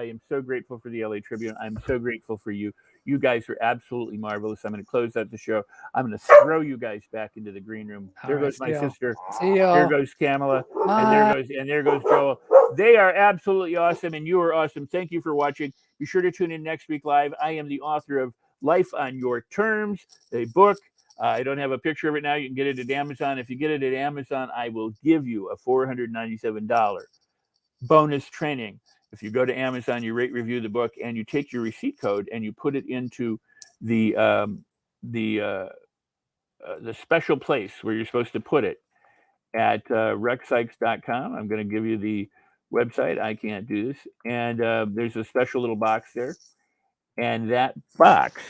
am so grateful for the LA Tribune. I'm so grateful for you. You guys are absolutely marvelous. I'm going to close out the show. I'm going to throw you guys back into the green room. There goes my sister. See y'all. There goes Kamala. And there goes Joel. They are absolutely awesome, and you are awesome. Thank you for watching. Be sure to tune in next week live. I am the author of Life on Your Terms, a book. I don't have a picture of it now. You can get it at Amazon. If you get it at Amazon, I will give you a $497 bonus training. If you go to Amazon, you rate, review the book, and you take your receipt code and you put it into the special place where you're supposed to put it at rexsikes.com. I'm going to give you the website. I can't do this. And there's a special little box there. And that box,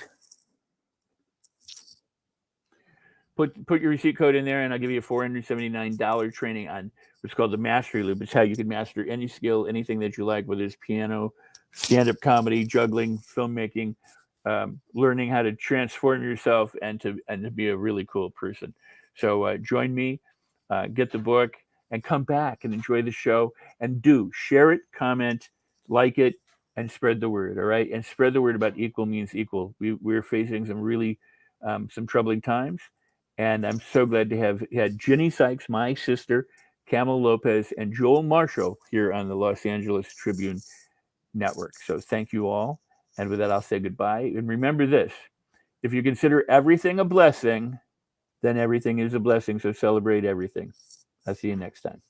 put your receipt code in there, and I'll give you a $479 training on what's called the Mastery Loop. It's how you can master any skill, anything that you like, whether it's piano, stand-up comedy, juggling, filmmaking, learning how to transform yourself and to be a really cool person. So join me, get the book, and come back and enjoy the show. And do share it, comment, like it, and spread the word. All right, and spread the word about equal means equal. We're facing some really some troubling times. And I'm so glad to have had Ginny Sikes, my sister, Kamala Lopez, and Joel Marshall here on the Los Angeles Tribune Network. So thank you all. And with that, I'll say goodbye. And remember this, if you consider everything a blessing, then everything is a blessing. So celebrate everything. I'll see you next time.